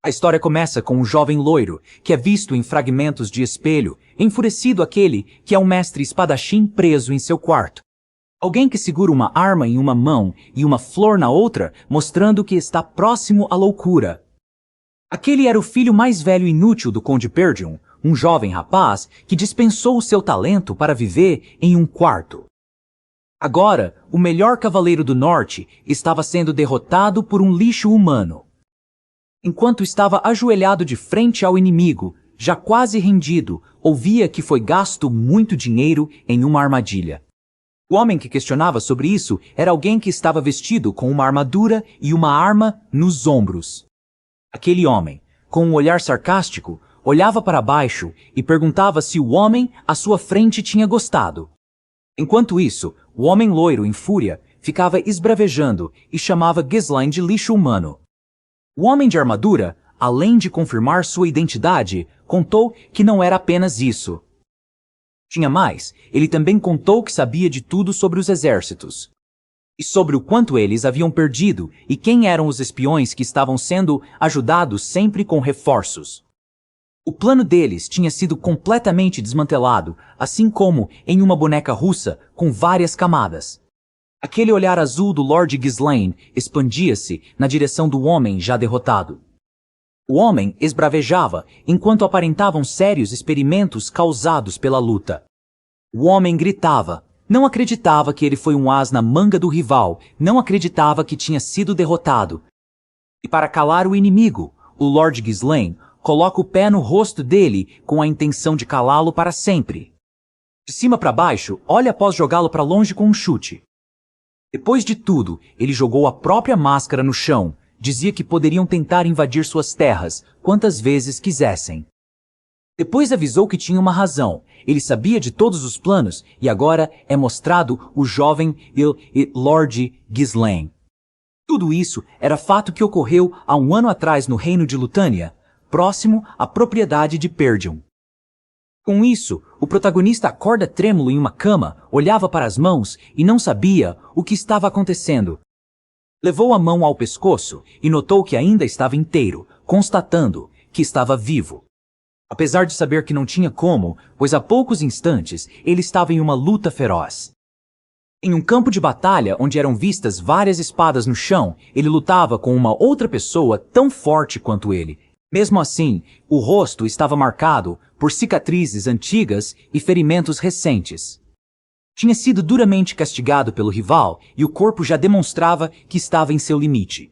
A história começa com um jovem loiro, que é visto em fragmentos de espelho, enfurecido aquele que é um mestre espadachim preso em seu quarto. Alguém que segura uma arma em uma mão e uma flor na outra, mostrando que está próximo à loucura. Aquele era o filho mais velho e inútil do Conde Perdrium, um jovem rapaz que dispensou o seu talento para viver em um quarto. Agora, o melhor cavaleiro do norte estava sendo derrotado por um lixo humano. Enquanto estava ajoelhado de frente ao inimigo, já quase rendido, ouvia que foi gasto muito dinheiro em uma armadilha. O homem que questionava sobre isso era alguém que estava vestido com uma armadura e uma arma nos ombros. Aquele homem, com um olhar sarcástico, olhava para baixo e perguntava se o homem à sua frente tinha gostado. Enquanto isso, o homem loiro, em fúria, ficava esbravejando e chamava Ghislaine de lixo humano. O homem de armadura, além de confirmar sua identidade, contou que não era apenas isso. Tinha mais, ele também contou que sabia de tudo sobre os exércitos. E sobre o quanto eles haviam perdido e quem eram os espiões que estavam sendo ajudados sempre com reforços. O plano deles tinha sido completamente desmantelado, assim como em uma boneca russa com várias camadas. Aquele olhar azul do Lord Ghislaine expandia-se na direção do homem já derrotado. O homem esbravejava enquanto aparentavam sérios experimentos causados pela luta. O homem gritava, não acreditava que ele foi um as na manga do rival, não acreditava que tinha sido derrotado. E para calar o inimigo, o Lord Ghislaine coloca o pé no rosto dele com a intenção de calá-lo para sempre. De cima para baixo, olha após jogá-lo para longe com um chute. Depois de tudo, ele jogou a própria máscara no chão. Dizia que poderiam tentar invadir suas terras quantas vezes quisessem. Depois avisou que tinha uma razão. Ele sabia de todos os planos e agora é mostrado o jovem Lord Ghislaine. Tudo isso era fato que ocorreu há um ano atrás no reino de Lutânia, próximo à propriedade de Perdrium. Com isso, o protagonista acorda trêmulo em uma cama, olhava para as mãos e não sabia o que estava acontecendo. Levou a mão ao pescoço e notou que ainda estava inteiro, constatando que estava vivo. Apesar de saber que não tinha como, pois há poucos instantes ele estava em uma luta feroz. Em um campo de batalha onde eram vistas várias espadas no chão, ele lutava com uma outra pessoa tão forte quanto ele. Mesmo assim, o rosto estava marcado por cicatrizes antigas e ferimentos recentes. Tinha sido duramente castigado pelo rival e o corpo já demonstrava que estava em seu limite.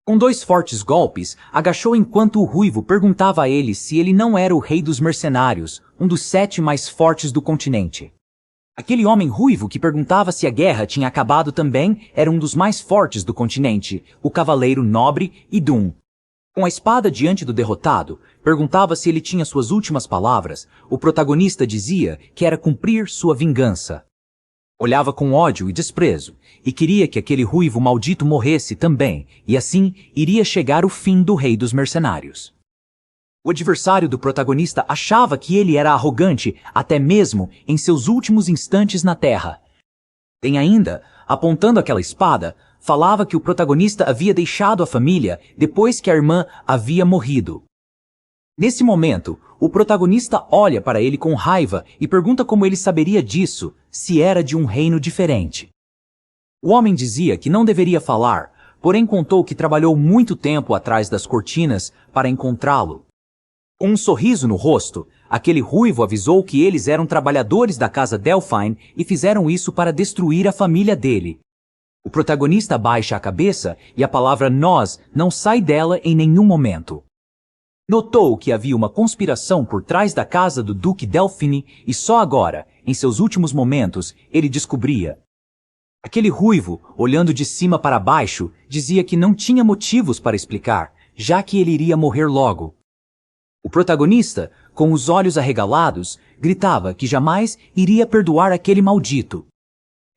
Com 2 fortes golpes, agachou enquanto o ruivo perguntava a ele se ele não era o rei dos mercenários, um dos 7 mais fortes do continente. Aquele homem ruivo que perguntava se a guerra tinha acabado também era um dos mais fortes do continente, o cavaleiro nobre Idun. Com a espada diante do derrotado, perguntava se ele tinha suas últimas palavras. O protagonista dizia que era cumprir sua vingança. Olhava com ódio e desprezo, e queria que aquele ruivo maldito morresse também, e assim iria chegar o fim do rei dos mercenários. O adversário do protagonista achava que ele era arrogante até mesmo em seus últimos instantes na Terra. Tem ainda, apontando aquela espada, falava que o protagonista havia deixado a família depois que a irmã havia morrido. Nesse momento, o protagonista olha para ele com raiva e pergunta como ele saberia disso, se era de um reino diferente. O homem dizia que não deveria falar, porém contou que trabalhou muito tempo atrás das cortinas para encontrá-lo. Com um sorriso no rosto, aquele ruivo avisou que eles eram trabalhadores da casa Delphine e fizeram isso para destruir a família dele. O protagonista baixa a cabeça e a palavra nós não sai dela em nenhum momento. Notou que havia uma conspiração por trás da casa do Duque Delphine e só agora, em seus últimos momentos, ele descobria. Aquele ruivo, olhando de cima para baixo, dizia que não tinha motivos para explicar, já que ele iria morrer logo. O protagonista, com os olhos arregalados, gritava que jamais iria perdoar aquele maldito.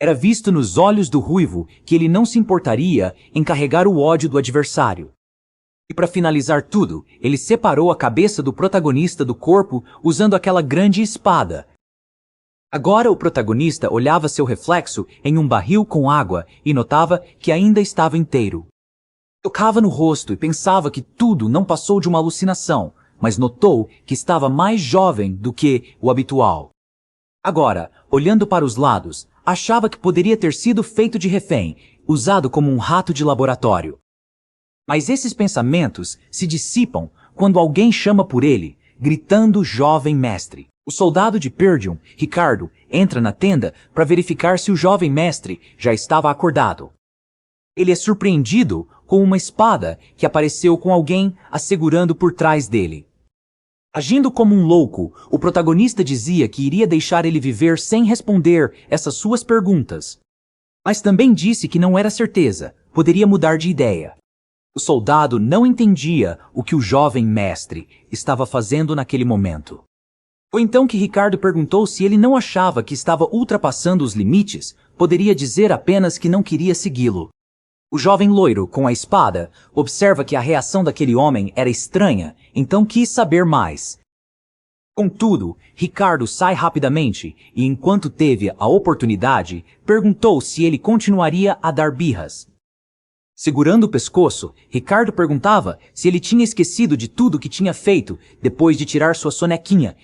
Era visto nos olhos do ruivo que ele não se importaria em carregar o ódio do adversário. E para finalizar tudo, ele separou a cabeça do protagonista do corpo usando aquela grande espada. Agora o protagonista olhava seu reflexo em um barril com água e notava que ainda estava inteiro. Tocava no rosto e pensava que tudo não passou de uma alucinação, mas notou que estava mais jovem do que o habitual. Agora, olhando para os lados, achava que poderia ter sido feito de refém, usado como um rato de laboratório. Mas esses pensamentos se dissipam quando alguém chama por ele, gritando jovem mestre. O soldado de Pyrgion, Ricardo, entra na tenda para verificar se o jovem mestre já estava acordado. Ele é surpreendido com uma espada que apareceu com alguém a segurando por trás dele. Agindo como um louco, o protagonista dizia que iria deixar ele viver sem responder essas suas perguntas. Mas também disse que não era certeza, poderia mudar de ideia. O soldado não entendia o que o jovem mestre estava fazendo naquele momento. Foi então que Ricardo perguntou se ele não achava que estava ultrapassando os limites, poderia dizer apenas que não queria segui-lo. O jovem loiro, com a espada, observa que a reação daquele homem era estranha, então quis saber mais. Contudo, Ricardo sai rapidamente e, enquanto teve a oportunidade, perguntou se ele continuaria a dar birras. Segurando o pescoço, Ricardo perguntava se ele tinha esquecido de tudo que tinha feito depois de tirar sua sonequinha.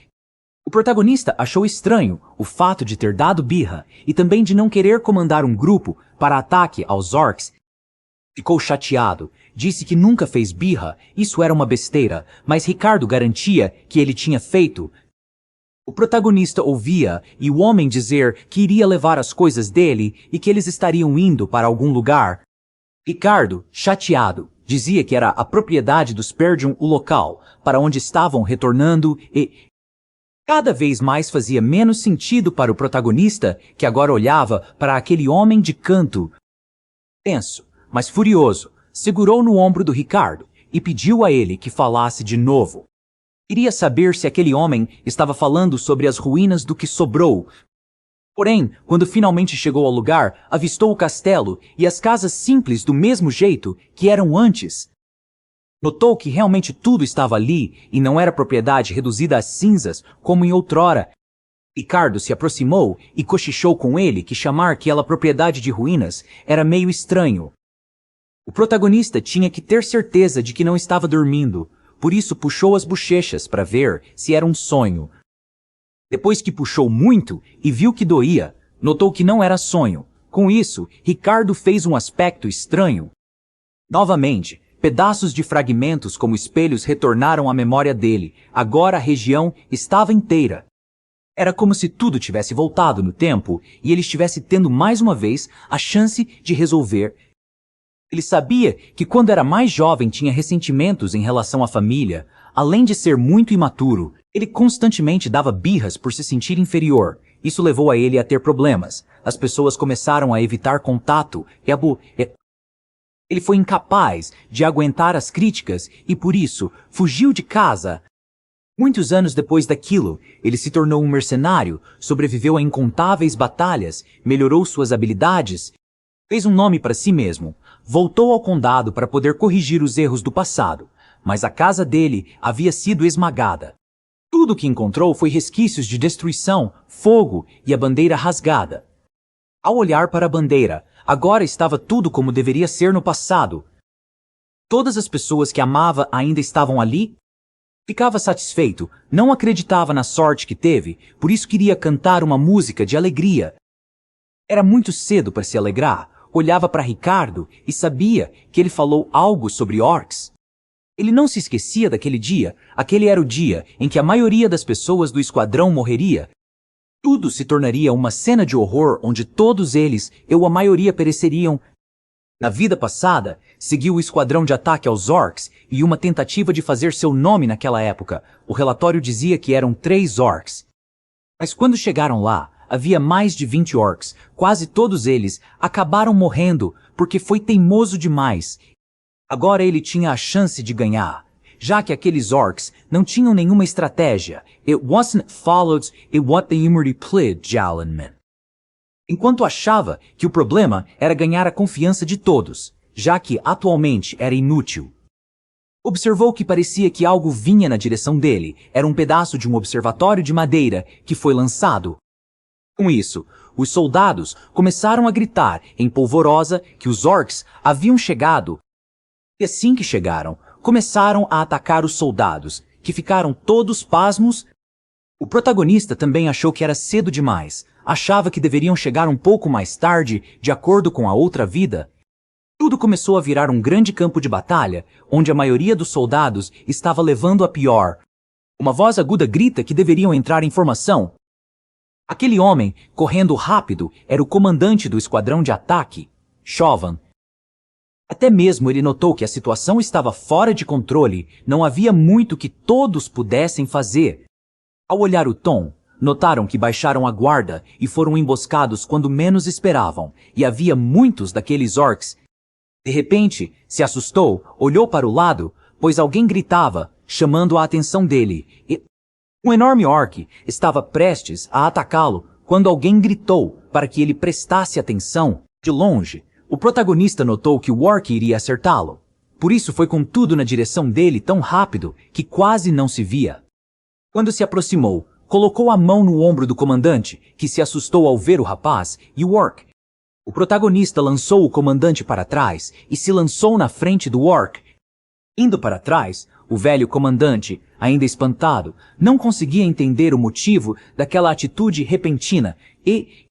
O protagonista achou estranho o fato de ter dado birra e também de não querer comandar um grupo para ataque aos orcs. Ficou chateado, disse que nunca fez birra, isso era uma besteira, mas Ricardo garantia que ele tinha feito. O protagonista ouvia e o homem dizer que iria levar as coisas dele e que eles estariam indo para algum lugar. Ricardo, chateado, dizia que era a propriedade dos Pyrgion o local, para onde estavam retornando e... Cada vez mais fazia menos sentido para o protagonista, que agora olhava para aquele homem de canto. Tenso, mas furioso, segurou no ombro do Ricardo e pediu a ele que falasse de novo. Queria saber se aquele homem estava falando sobre as ruínas do que sobrou. Porém, quando finalmente chegou ao lugar, avistou o castelo e as casas simples do mesmo jeito que eram antes. Notou que realmente tudo estava ali e não era propriedade reduzida a cinzas como em outrora. Ricardo se aproximou e cochichou com ele que chamar aquela propriedade de ruínas era meio estranho. O protagonista tinha que ter certeza de que não estava dormindo, por isso puxou as bochechas para ver se era um sonho. Depois que puxou muito e viu que doía, notou que não era sonho. Com isso, Ricardo fez um aspecto estranho. Novamente, pedaços de fragmentos como espelhos retornaram à memória dele. Agora a região estava inteira. Era como se tudo tivesse voltado no tempo e ele estivesse tendo mais uma vez a chance de resolver. Ele sabia que quando era mais jovem tinha ressentimentos em relação à família. Além de ser muito imaturo, ele constantemente dava birras por se sentir inferior. Isso levou a ele a ter problemas. As pessoas começaram a evitar contato ele foi incapaz de aguentar as críticas e, por isso, fugiu de casa. Muitos anos depois daquilo, ele se tornou um mercenário, sobreviveu a incontáveis batalhas, melhorou suas habilidades, fez um nome para si mesmo, voltou ao condado para poder corrigir os erros do passado, mas a casa dele havia sido esmagada. Tudo o que encontrou foi resquícios de destruição, fogo e a bandeira rasgada. Ao olhar para a bandeira, agora estava tudo como deveria ser no passado. Todas as pessoas que amava ainda estavam ali. Ficava satisfeito, não acreditava na sorte que teve, por isso queria cantar uma música de alegria. Era muito cedo para se alegrar. Olhava para Ricardo e sabia que ele falou algo sobre orcs. Ele não se esquecia daquele dia. Aquele era o dia em que a maioria das pessoas do esquadrão morreria. Tudo se tornaria uma cena de horror onde todos eles, a maioria, pereceriam. Na vida passada, seguiu o esquadrão de ataque aos orcs e uma tentativa de fazer seu nome naquela época. O relatório dizia que eram 3 orcs. Mas quando chegaram lá, havia mais de 20 orcs. Quase todos eles acabaram morrendo porque foi teimoso demais. Agora ele tinha a chance de ganhar, já que aqueles orcs não tinham nenhuma estratégia. It wasn't followed in what the Immorty played, Jalenman. Enquanto achava que o problema era ganhar a confiança de todos, já que atualmente era inútil. Observou que parecia que algo vinha na direção dele. Era um pedaço de um observatório de madeira que foi lançado. Com isso, os soldados começaram a gritar em polvorosa que os orcs haviam chegado. E assim que chegaram, começaram a atacar os soldados, que ficaram todos pasmos. O protagonista também achou que era cedo demais, achava que deveriam chegar um pouco mais tarde, de acordo com a outra vida. Tudo começou a virar um grande campo de batalha, onde a maioria dos soldados estava levando a pior. Uma voz aguda grita que deveriam entrar em formação. Aquele homem, correndo rápido, era o comandante do esquadrão de ataque, Chauvin. Até mesmo ele notou que a situação estava fora de controle, não havia muito que todos pudessem fazer. Ao olhar o Tom, notaram que baixaram a guarda e foram emboscados quando menos esperavam, e havia muitos daqueles orcs. De repente, se assustou, olhou para o lado, pois alguém gritava, chamando a atenção dele. E um enorme orc estava prestes a atacá-lo quando alguém gritou para que ele prestasse atenção. De longe, o protagonista notou que o orc iria acertá-lo. Por isso foi com tudo na direção dele tão rápido que quase não se via. Quando se aproximou, colocou a mão no ombro do comandante, que se assustou ao ver o rapaz e o orc. O protagonista lançou o comandante para trás e se lançou na frente do orc. Indo para trás, o velho comandante, ainda espantado, não conseguia entender o motivo daquela atitude repentina e,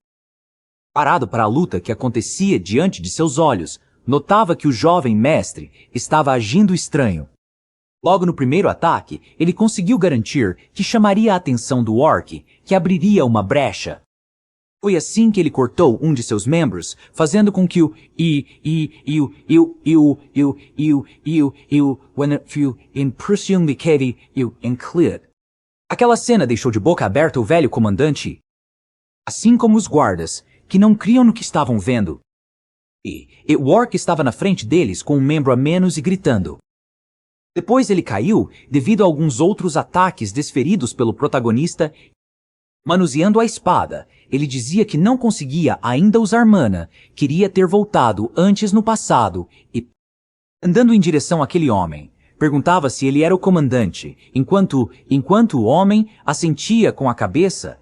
parado para a luta que acontecia diante de seus olhos, notava que o jovem mestre estava agindo estranho. Logo no primeiro ataque, ele conseguiu garantir que chamaria a atenção do orc, que abriria uma brecha. Foi assim que ele cortou um de seus membros, fazendo com que aquela cena deixou de boca aberta o velho comandante, assim como os guardas, que não criam no que estavam vendo. E o orc estava na frente deles com um membro a menos e gritando. Depois ele caiu devido a alguns outros ataques desferidos pelo protagonista. Manuseando a espada, ele dizia que não conseguia ainda usar mana, queria ter voltado antes no passado e, andando em direção àquele homem, perguntava se ele era o comandante, enquanto o homem assentia com a cabeça.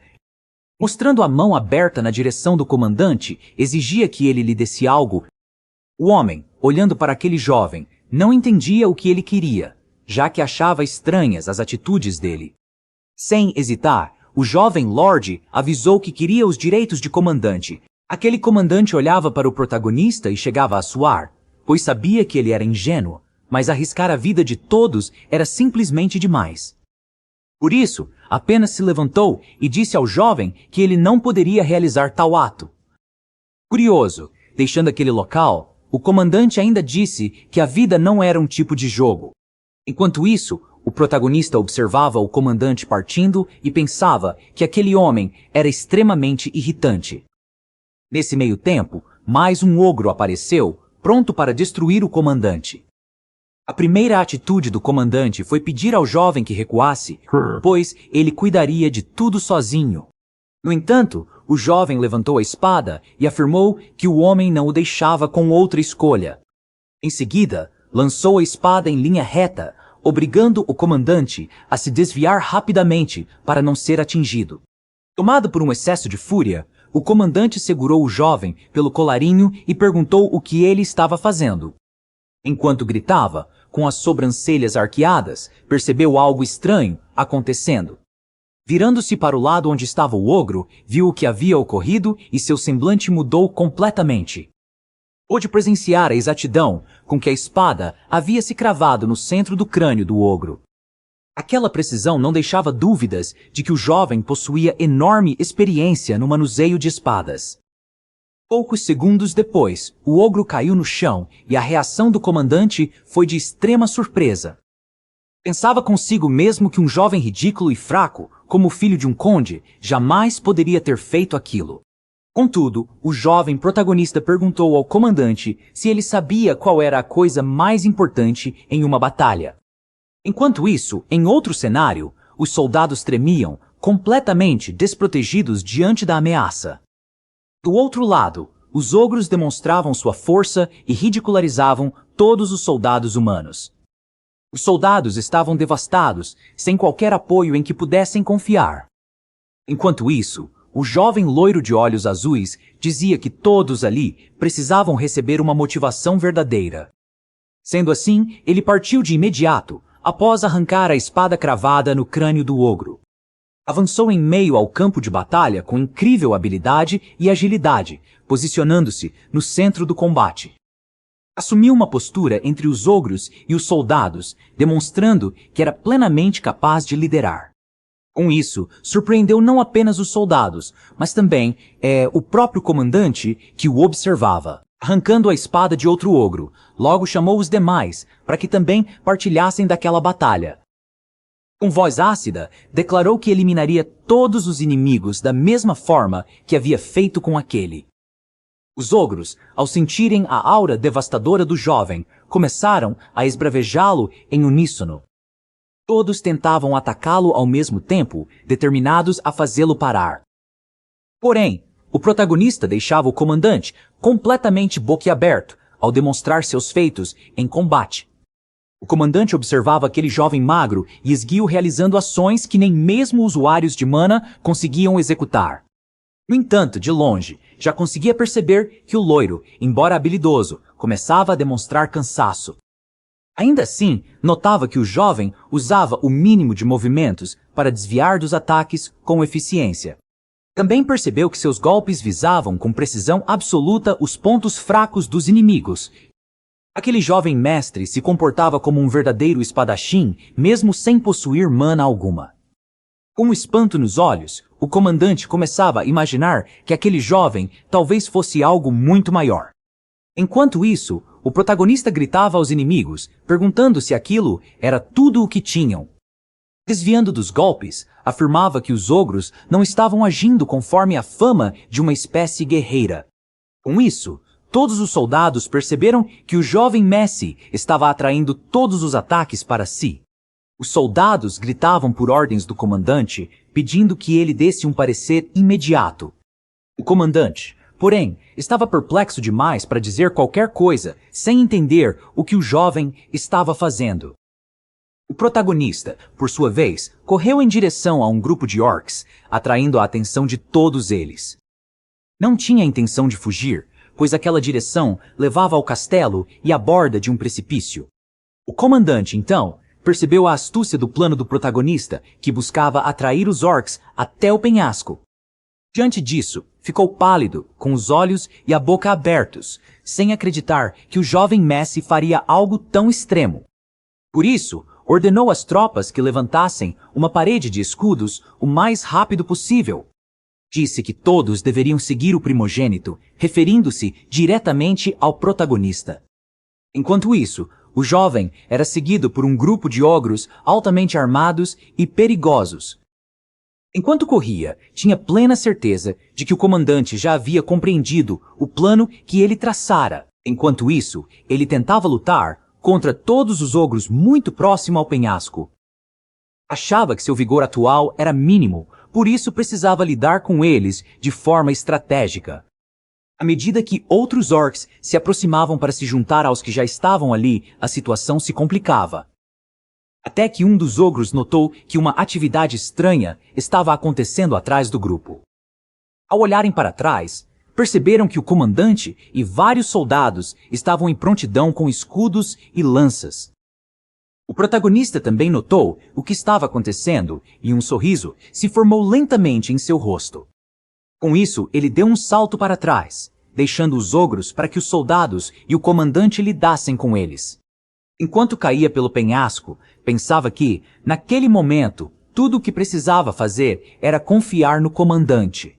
Mostrando a mão aberta na direção do comandante, exigia que ele lhe desse algo. O homem, olhando para aquele jovem, não entendia o que ele queria, já que achava estranhas as atitudes dele. Sem hesitar, o jovem Lorde avisou que queria os direitos de comandante. Aquele comandante olhava para o protagonista e chegava a suar, pois sabia que ele era ingênuo, mas arriscar a vida de todos era simplesmente demais. Por isso, apenas se levantou e disse ao jovem que ele não poderia realizar tal ato. Curioso, deixando aquele local, o comandante ainda disse que a vida não era um tipo de jogo. Enquanto isso, o protagonista observava o comandante partindo e pensava que aquele homem era extremamente irritante. Nesse meio tempo, mais um ogro apareceu, pronto para destruir o comandante. A primeira atitude do comandante foi pedir ao jovem que recuasse, pois ele cuidaria de tudo sozinho. No entanto, o jovem levantou a espada e afirmou que o homem não o deixava com outra escolha. Em seguida, lançou a espada em linha reta, obrigando o comandante a se desviar rapidamente para não ser atingido. Tomado por um excesso de fúria, o comandante segurou o jovem pelo colarinho e perguntou o que ele estava fazendo. Enquanto gritava, com as sobrancelhas arqueadas, percebeu algo estranho acontecendo. Virando-se para o lado onde estava o ogro, viu o que havia ocorrido e seu semblante mudou completamente. Pôde presenciar a exatidão com que a espada havia se cravado no centro do crânio do ogro. Aquela precisão não deixava dúvidas de que o jovem possuía enorme experiência no manuseio de espadas. Poucos segundos depois, o ogro caiu no chão e a reação do comandante foi de extrema surpresa. Pensava consigo mesmo que um jovem ridículo e fraco, como o filho de um conde, jamais poderia ter feito aquilo. Contudo, o jovem protagonista perguntou ao comandante se ele sabia qual era a coisa mais importante em uma batalha. Enquanto isso, em outro cenário, os soldados tremiam, completamente desprotegidos diante da ameaça. Do outro lado, os ogros demonstravam sua força e ridicularizavam todos os soldados humanos. Os soldados estavam devastados, sem qualquer apoio em que pudessem confiar. Enquanto isso, o jovem loiro de olhos azuis dizia que todos ali precisavam receber uma motivação verdadeira. Sendo assim, ele partiu de imediato, após arrancar a espada cravada no crânio do ogro. Avançou em meio ao campo de batalha com incrível habilidade e agilidade, posicionando-se no centro do combate. Assumiu uma postura entre os ogros e os soldados, demonstrando que era plenamente capaz de liderar. Com isso, surpreendeu não apenas os soldados, mas também o próprio comandante que o observava. Arrancando a espada de outro ogro, logo chamou os demais para que também partilhassem daquela batalha. Com voz ácida, declarou que eliminaria todos os inimigos da mesma forma que havia feito com aquele. Os ogros, ao sentirem a aura devastadora do jovem, começaram a esbravejá-lo em uníssono. Todos tentavam atacá-lo ao mesmo tempo, determinados a fazê-lo parar. Porém, o protagonista deixava o comandante completamente boquiaberto ao demonstrar seus feitos em combate. O comandante observava aquele jovem magro e esguio realizando ações que nem mesmo usuários de mana conseguiam executar. No entanto, de longe, já conseguia perceber que o loiro, embora habilidoso, começava a demonstrar cansaço. Ainda assim, notava que o jovem usava o mínimo de movimentos para desviar dos ataques com eficiência. Também percebeu que seus golpes visavam com precisão absoluta os pontos fracos dos inimigos. Aquele jovem mestre se comportava como um verdadeiro espadachim, mesmo sem possuir mana alguma. Com um espanto nos olhos, o comandante começava a imaginar que aquele jovem talvez fosse algo muito maior. Enquanto isso, o protagonista gritava aos inimigos, perguntando se aquilo era tudo o que tinham. Desviando dos golpes, afirmava que os ogros não estavam agindo conforme a fama de uma espécie guerreira. Com isso, todos os soldados perceberam que o jovem Messi estava atraindo todos os ataques para si. Os soldados gritavam por ordens do comandante, pedindo que ele desse um parecer imediato. O comandante, porém, estava perplexo demais para dizer qualquer coisa, sem entender o que o jovem estava fazendo. O protagonista, por sua vez, correu em direção a um grupo de orcs, atraindo a atenção de todos eles. Não tinha intenção de fugir, pois aquela direção levava ao castelo e à borda de um precipício. O comandante, então, percebeu a astúcia do plano do protagonista, que buscava atrair os orcs até o penhasco. Diante disso, ficou pálido, com os olhos e a boca abertos, sem acreditar que o jovem Messi faria algo tão extremo. Por isso, ordenou às tropas que levantassem uma parede de escudos o mais rápido possível. Disse que todos deveriam seguir o primogênito, referindo-se diretamente ao protagonista. Enquanto isso, o jovem era seguido por um grupo de ogros altamente armados e perigosos. Enquanto corria, tinha plena certeza de que o comandante já havia compreendido o plano que ele traçara. Enquanto isso, ele tentava lutar contra todos os ogros muito próximo ao penhasco. Achava que seu vigor atual era mínimo, por isso precisava lidar com eles de forma estratégica. À medida que outros orcs se aproximavam para se juntar aos que já estavam ali, a situação se complicava. Até que um dos ogros notou que uma atividade estranha estava acontecendo atrás do grupo. Ao olharem para trás, perceberam que o comandante e vários soldados estavam em prontidão com escudos e lanças. O protagonista também notou o que estava acontecendo e um sorriso se formou lentamente em seu rosto. Com isso, ele deu um salto para trás, deixando os ogros para que os soldados e o comandante lidassem com eles. Enquanto caía pelo penhasco, pensava que, naquele momento, tudo o que precisava fazer era confiar no comandante.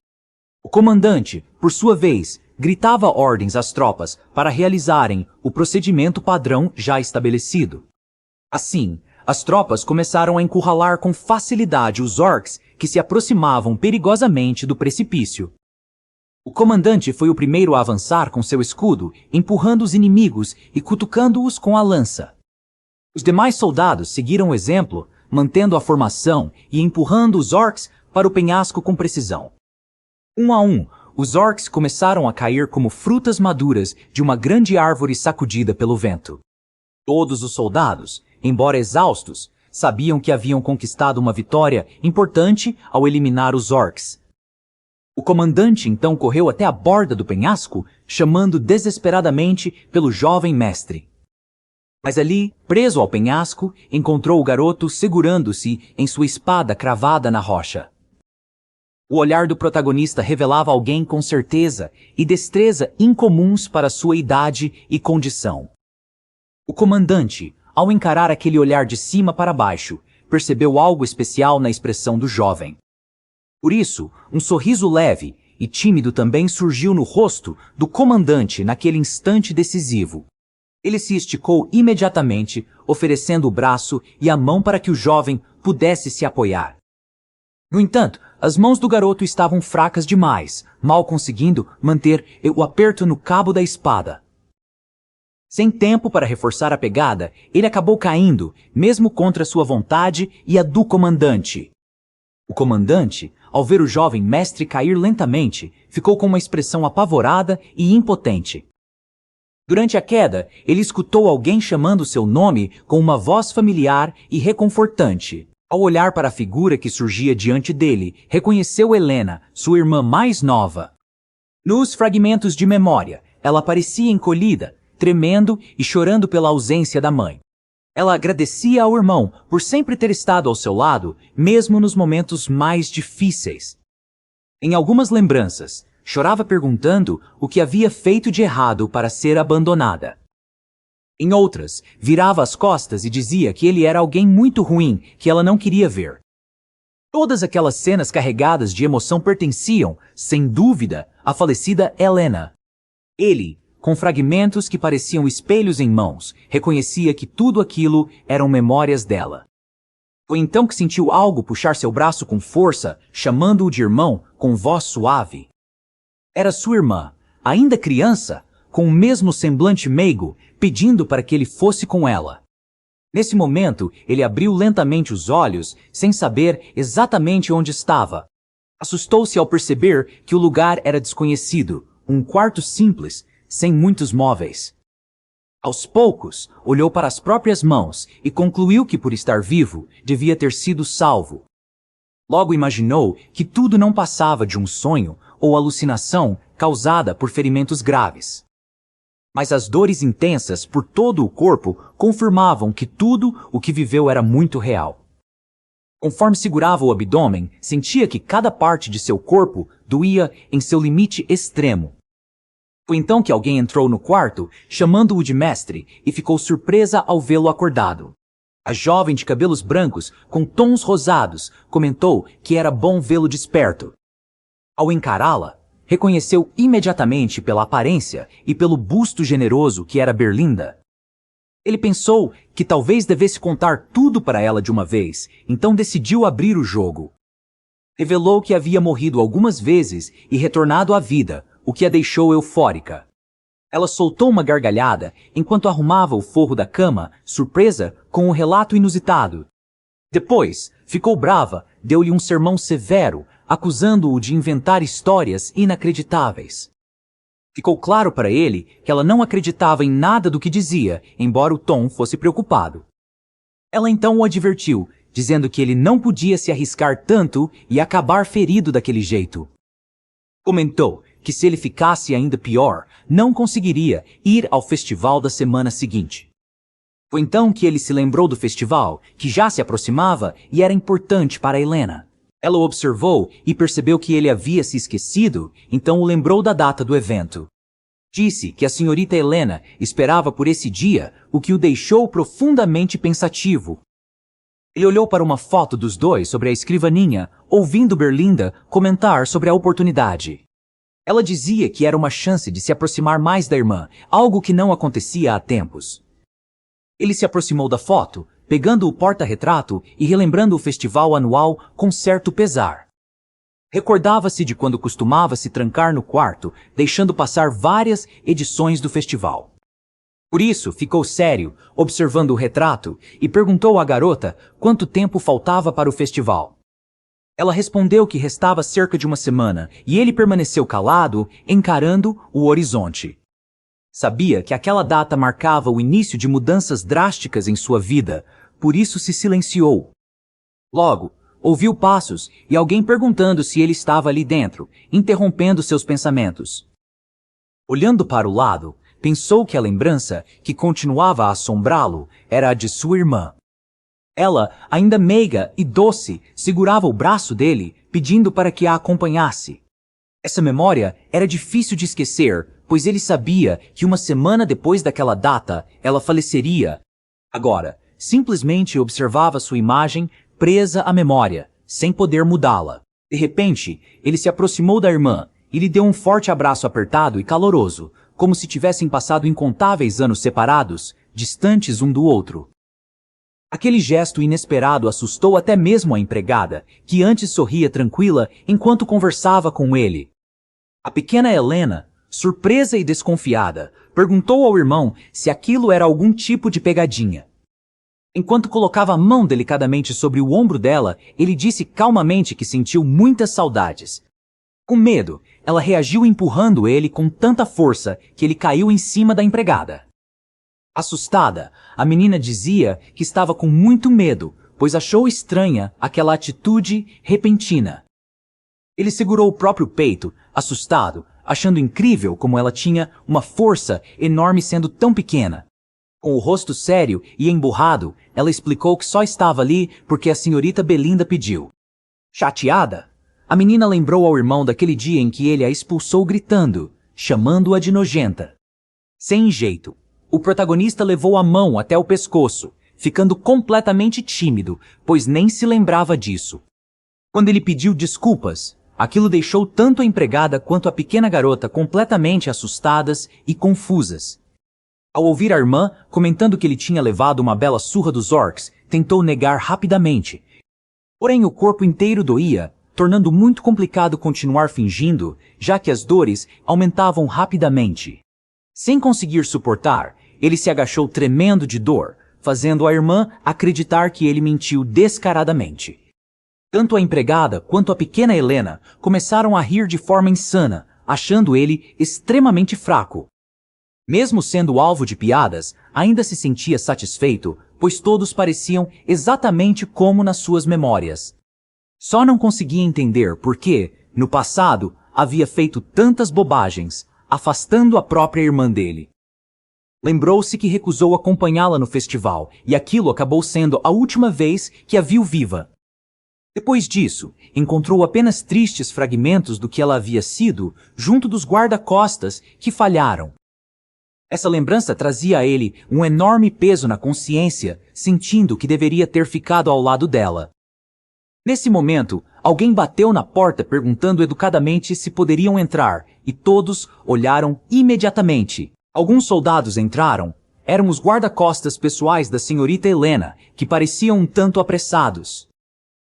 O comandante, por sua vez, gritava ordens às tropas para realizarem o procedimento padrão já estabelecido. Assim, as tropas começaram a encurralar com facilidade os orcs que se aproximavam perigosamente do precipício. O comandante foi o primeiro a avançar com seu escudo, empurrando os inimigos e cutucando-os com a lança. Os demais soldados seguiram o exemplo, mantendo a formação e empurrando os orcs para o penhasco com precisão. Um a um, os orcs começaram a cair como frutas maduras de uma grande árvore sacudida pelo vento. Todos os soldados, embora exaustos, sabiam que haviam conquistado uma vitória importante ao eliminar os orcs. O comandante então correu até a borda do penhasco, chamando desesperadamente pelo jovem mestre. Mas ali, preso ao penhasco, encontrou o garoto segurando-se em sua espada cravada na rocha. O olhar do protagonista revelava alguém com certeza e destreza incomuns para sua idade e condição. O comandante, ao encarar aquele olhar de cima para baixo, percebeu algo especial na expressão do jovem. Por isso, um sorriso leve e tímido também surgiu no rosto do comandante naquele instante decisivo. Ele se esticou imediatamente, oferecendo o braço e a mão para que o jovem pudesse se apoiar. No entanto, as mãos do garoto estavam fracas demais, mal conseguindo manter o aperto no cabo da espada. Sem tempo para reforçar a pegada, ele acabou caindo, mesmo contra sua vontade e a do comandante. O comandante, ao ver o jovem mestre cair lentamente, ficou com uma expressão apavorada e impotente. Durante a queda, ele escutou alguém chamando seu nome com uma voz familiar e reconfortante. Ao olhar para a figura que surgia diante dele, reconheceu Helena, sua irmã mais nova. Nos fragmentos de memória, ela parecia encolhida, tremendo e chorando pela ausência da mãe. Ela agradecia ao irmão por sempre ter estado ao seu lado, mesmo nos momentos mais difíceis. Em algumas lembranças, chorava perguntando o que havia feito de errado para ser abandonada. Em outras, virava as costas e dizia que ele era alguém muito ruim que ela não queria ver. Todas aquelas cenas carregadas de emoção pertenciam, sem dúvida, à falecida Helena. Ele, com fragmentos que pareciam espelhos em mãos, reconhecia que tudo aquilo eram memórias dela. Foi então que sentiu algo puxar seu braço com força, chamando-o de irmão com voz suave. Era sua irmã, ainda criança, com o mesmo semblante meigo, pedindo para que ele fosse com ela. Nesse momento, ele abriu lentamente os olhos, sem saber exatamente onde estava. Assustou-se ao perceber que o lugar era desconhecido, um quarto simples, sem muitos móveis. Aos poucos, olhou para as próprias mãos e concluiu que, por estar vivo, devia ter sido salvo. Logo imaginou que tudo não passava de um sonho ou alucinação causada por ferimentos graves. Mas as dores intensas por todo o corpo confirmavam que tudo o que viveu era muito real. Conforme segurava o abdômen, sentia que cada parte de seu corpo doía em seu limite extremo. Foi então que alguém entrou no quarto, chamando-o de mestre, e ficou surpresa ao vê-lo acordado. A jovem de cabelos brancos, com tons rosados, comentou que era bom vê-lo desperto. Ao encará-la, reconheceu imediatamente pela aparência e pelo busto generoso que era Berlinda. Ele pensou que talvez devesse contar tudo para ela de uma vez, então decidiu abrir o jogo. Revelou que havia morrido algumas vezes e retornado à vida, o que a deixou eufórica. Ela soltou uma gargalhada enquanto arrumava o forro da cama, surpresa com o relato inusitado. Depois, ficou brava, deu-lhe um sermão severo, acusando-o de inventar histórias inacreditáveis. Ficou claro para ele que ela não acreditava em nada do que dizia, embora o tom fosse preocupado. Ela então o advertiu, dizendo que ele não podia se arriscar tanto e acabar ferido daquele jeito. Comentou que se ele ficasse ainda pior, não conseguiria ir ao festival da semana seguinte. Foi então que ele se lembrou do festival, que já se aproximava e era importante para Helena. Ela o observou e percebeu que ele havia se esquecido, então o lembrou da data do evento. Disse que a senhorita Helena esperava por esse dia, o que o deixou profundamente pensativo. Ele olhou para uma foto dos dois sobre a escrivaninha, ouvindo Berlinda comentar sobre a oportunidade. Ela dizia que era uma chance de se aproximar mais da irmã, algo que não acontecia há tempos. Ele se aproximou da foto, pegando o porta-retrato e relembrando o festival anual com certo pesar. Recordava-se de quando costumava se trancar no quarto, deixando passar várias edições do festival. Por isso, ficou sério, observando o retrato, e perguntou à garota quanto tempo faltava para o festival. Ela respondeu que restava cerca de uma semana, e ele permaneceu calado, encarando o horizonte. Sabia que aquela data marcava o início de mudanças drásticas em sua vida, por isso se silenciou. Logo, ouviu passos e alguém perguntando se ele estava ali dentro, interrompendo seus pensamentos. Olhando para o lado, pensou que a lembrança que continuava a assombrá-lo era a de sua irmã. Ela, ainda meiga e doce, segurava o braço dele, pedindo para que a acompanhasse. Essa memória era difícil de esquecer, pois ele sabia que uma semana depois daquela data, ela faleceria. Agora, simplesmente observava sua imagem presa à memória, sem poder mudá-la. De repente, ele se aproximou da irmã e lhe deu um forte abraço apertado e caloroso, como se tivessem passado incontáveis anos separados, distantes um do outro. Aquele gesto inesperado assustou até mesmo a empregada, que antes sorria tranquila enquanto conversava com ele. A pequena Helena, surpresa e desconfiada, perguntou ao irmão se aquilo era algum tipo de pegadinha. Enquanto colocava a mão delicadamente sobre o ombro dela, ele disse calmamente que sentiu muitas saudades. Com medo, ela reagiu empurrando ele com tanta força que ele caiu em cima da empregada. Assustada, a menina dizia que estava com muito medo, pois achou estranha aquela atitude repentina. Ele segurou o próprio peito, assustado, achando incrível como ela tinha uma força enorme sendo tão pequena. Com o rosto sério e emburrado, ela explicou que só estava ali porque a senhorita Belinda pediu. Chateada, a menina lembrou ao irmão daquele dia em que ele a expulsou gritando, chamando-a de nojenta. Sem jeito, o protagonista levou a mão até o pescoço, ficando completamente tímido, pois nem se lembrava disso. Quando ele pediu desculpas, aquilo deixou tanto a empregada quanto a pequena garota completamente assustadas e confusas. Ao ouvir a irmã comentando que ele tinha levado uma bela surra dos orcs, tentou negar rapidamente. Porém, o corpo inteiro doía, tornando muito complicado continuar fingindo, já que as dores aumentavam rapidamente. Sem conseguir suportar, ele se agachou tremendo de dor, fazendo a irmã acreditar que ele mentiu descaradamente. Tanto a empregada quanto a pequena Helena começaram a rir de forma insana, achando ele extremamente fraco. Mesmo sendo alvo de piadas, ainda se sentia satisfeito, pois todos pareciam exatamente como nas suas memórias. Só não conseguia entender por que, no passado, havia feito tantas bobagens, afastando a própria irmã dele. Lembrou-se que recusou acompanhá-la no festival, e aquilo acabou sendo a última vez que a viu viva. Depois disso, encontrou apenas tristes fragmentos do que ela havia sido junto dos guarda-costas que falharam. Essa lembrança trazia a ele um enorme peso na consciência, sentindo que deveria ter ficado ao lado dela. Nesse momento, alguém bateu na porta perguntando educadamente se poderiam entrar, e todos olharam imediatamente. Alguns soldados entraram. Eram os guarda-costas pessoais da senhorita Helena, que pareciam um tanto apressados.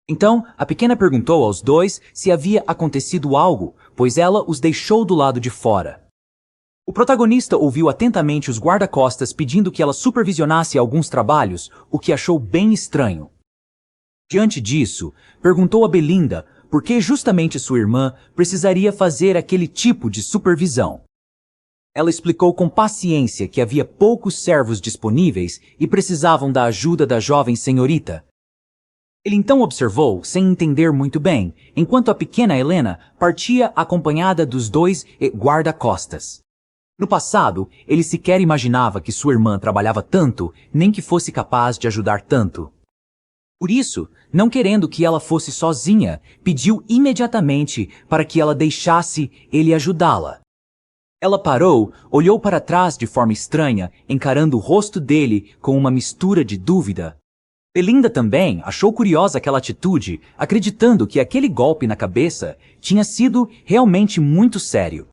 Então, a pequena perguntou aos dois se havia acontecido algo, pois ela os deixou do lado de fora. O protagonista ouviu atentamente os guarda-costas pedindo que ela supervisionasse alguns trabalhos, o que achou bem estranho. Diante disso, perguntou a Belinda por que justamente sua irmã precisaria fazer aquele tipo de supervisão. Ela explicou com paciência que havia poucos servos disponíveis e precisavam da ajuda da jovem senhorita. Ele então observou, sem entender muito bem, enquanto a pequena Helena partia acompanhada dos dois guarda-costas. No passado, ele sequer imaginava que sua irmã trabalhava tanto, nem que fosse capaz de ajudar tanto. Por isso, não querendo que ela fosse sozinha, pediu imediatamente para que ela deixasse ele ajudá-la. Ela parou, olhou para trás de forma estranha, encarando o rosto dele com uma mistura de dúvida. Belinda também achou curiosa aquela atitude, acreditando que aquele golpe na cabeça tinha sido realmente muito sério.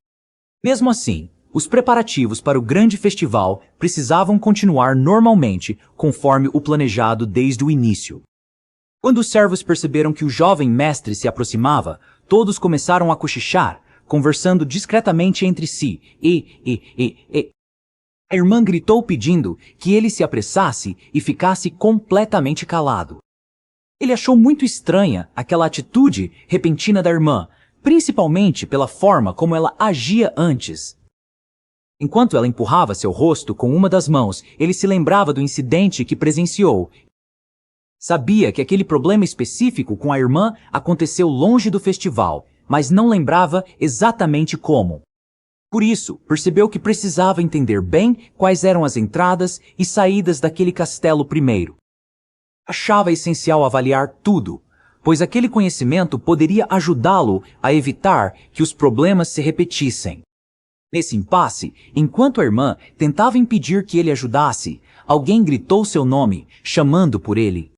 Mesmo assim, os preparativos para o grande festival precisavam continuar normalmente, conforme o planejado desde o início. Quando os servos perceberam que o jovem mestre se aproximava, todos começaram a cochichar, conversando discretamente entre si, A irmã gritou pedindo que ele se apressasse e ficasse completamente calado. Ele achou muito estranha aquela atitude repentina da irmã, principalmente pela forma como ela agia antes. Enquanto ela empurrava seu rosto com uma das mãos, ele se lembrava do incidente que presenciou. Sabia que aquele problema específico com a irmã aconteceu longe do festival, mas não lembrava exatamente como. Por isso, percebeu que precisava entender bem quais eram as entradas e saídas daquele castelo primeiro. Achava essencial avaliar tudo, pois aquele conhecimento poderia ajudá-lo a evitar que os problemas se repetissem. Nesse impasse, enquanto a irmã tentava impedir que ele ajudasse, alguém gritou seu nome, chamando por ele.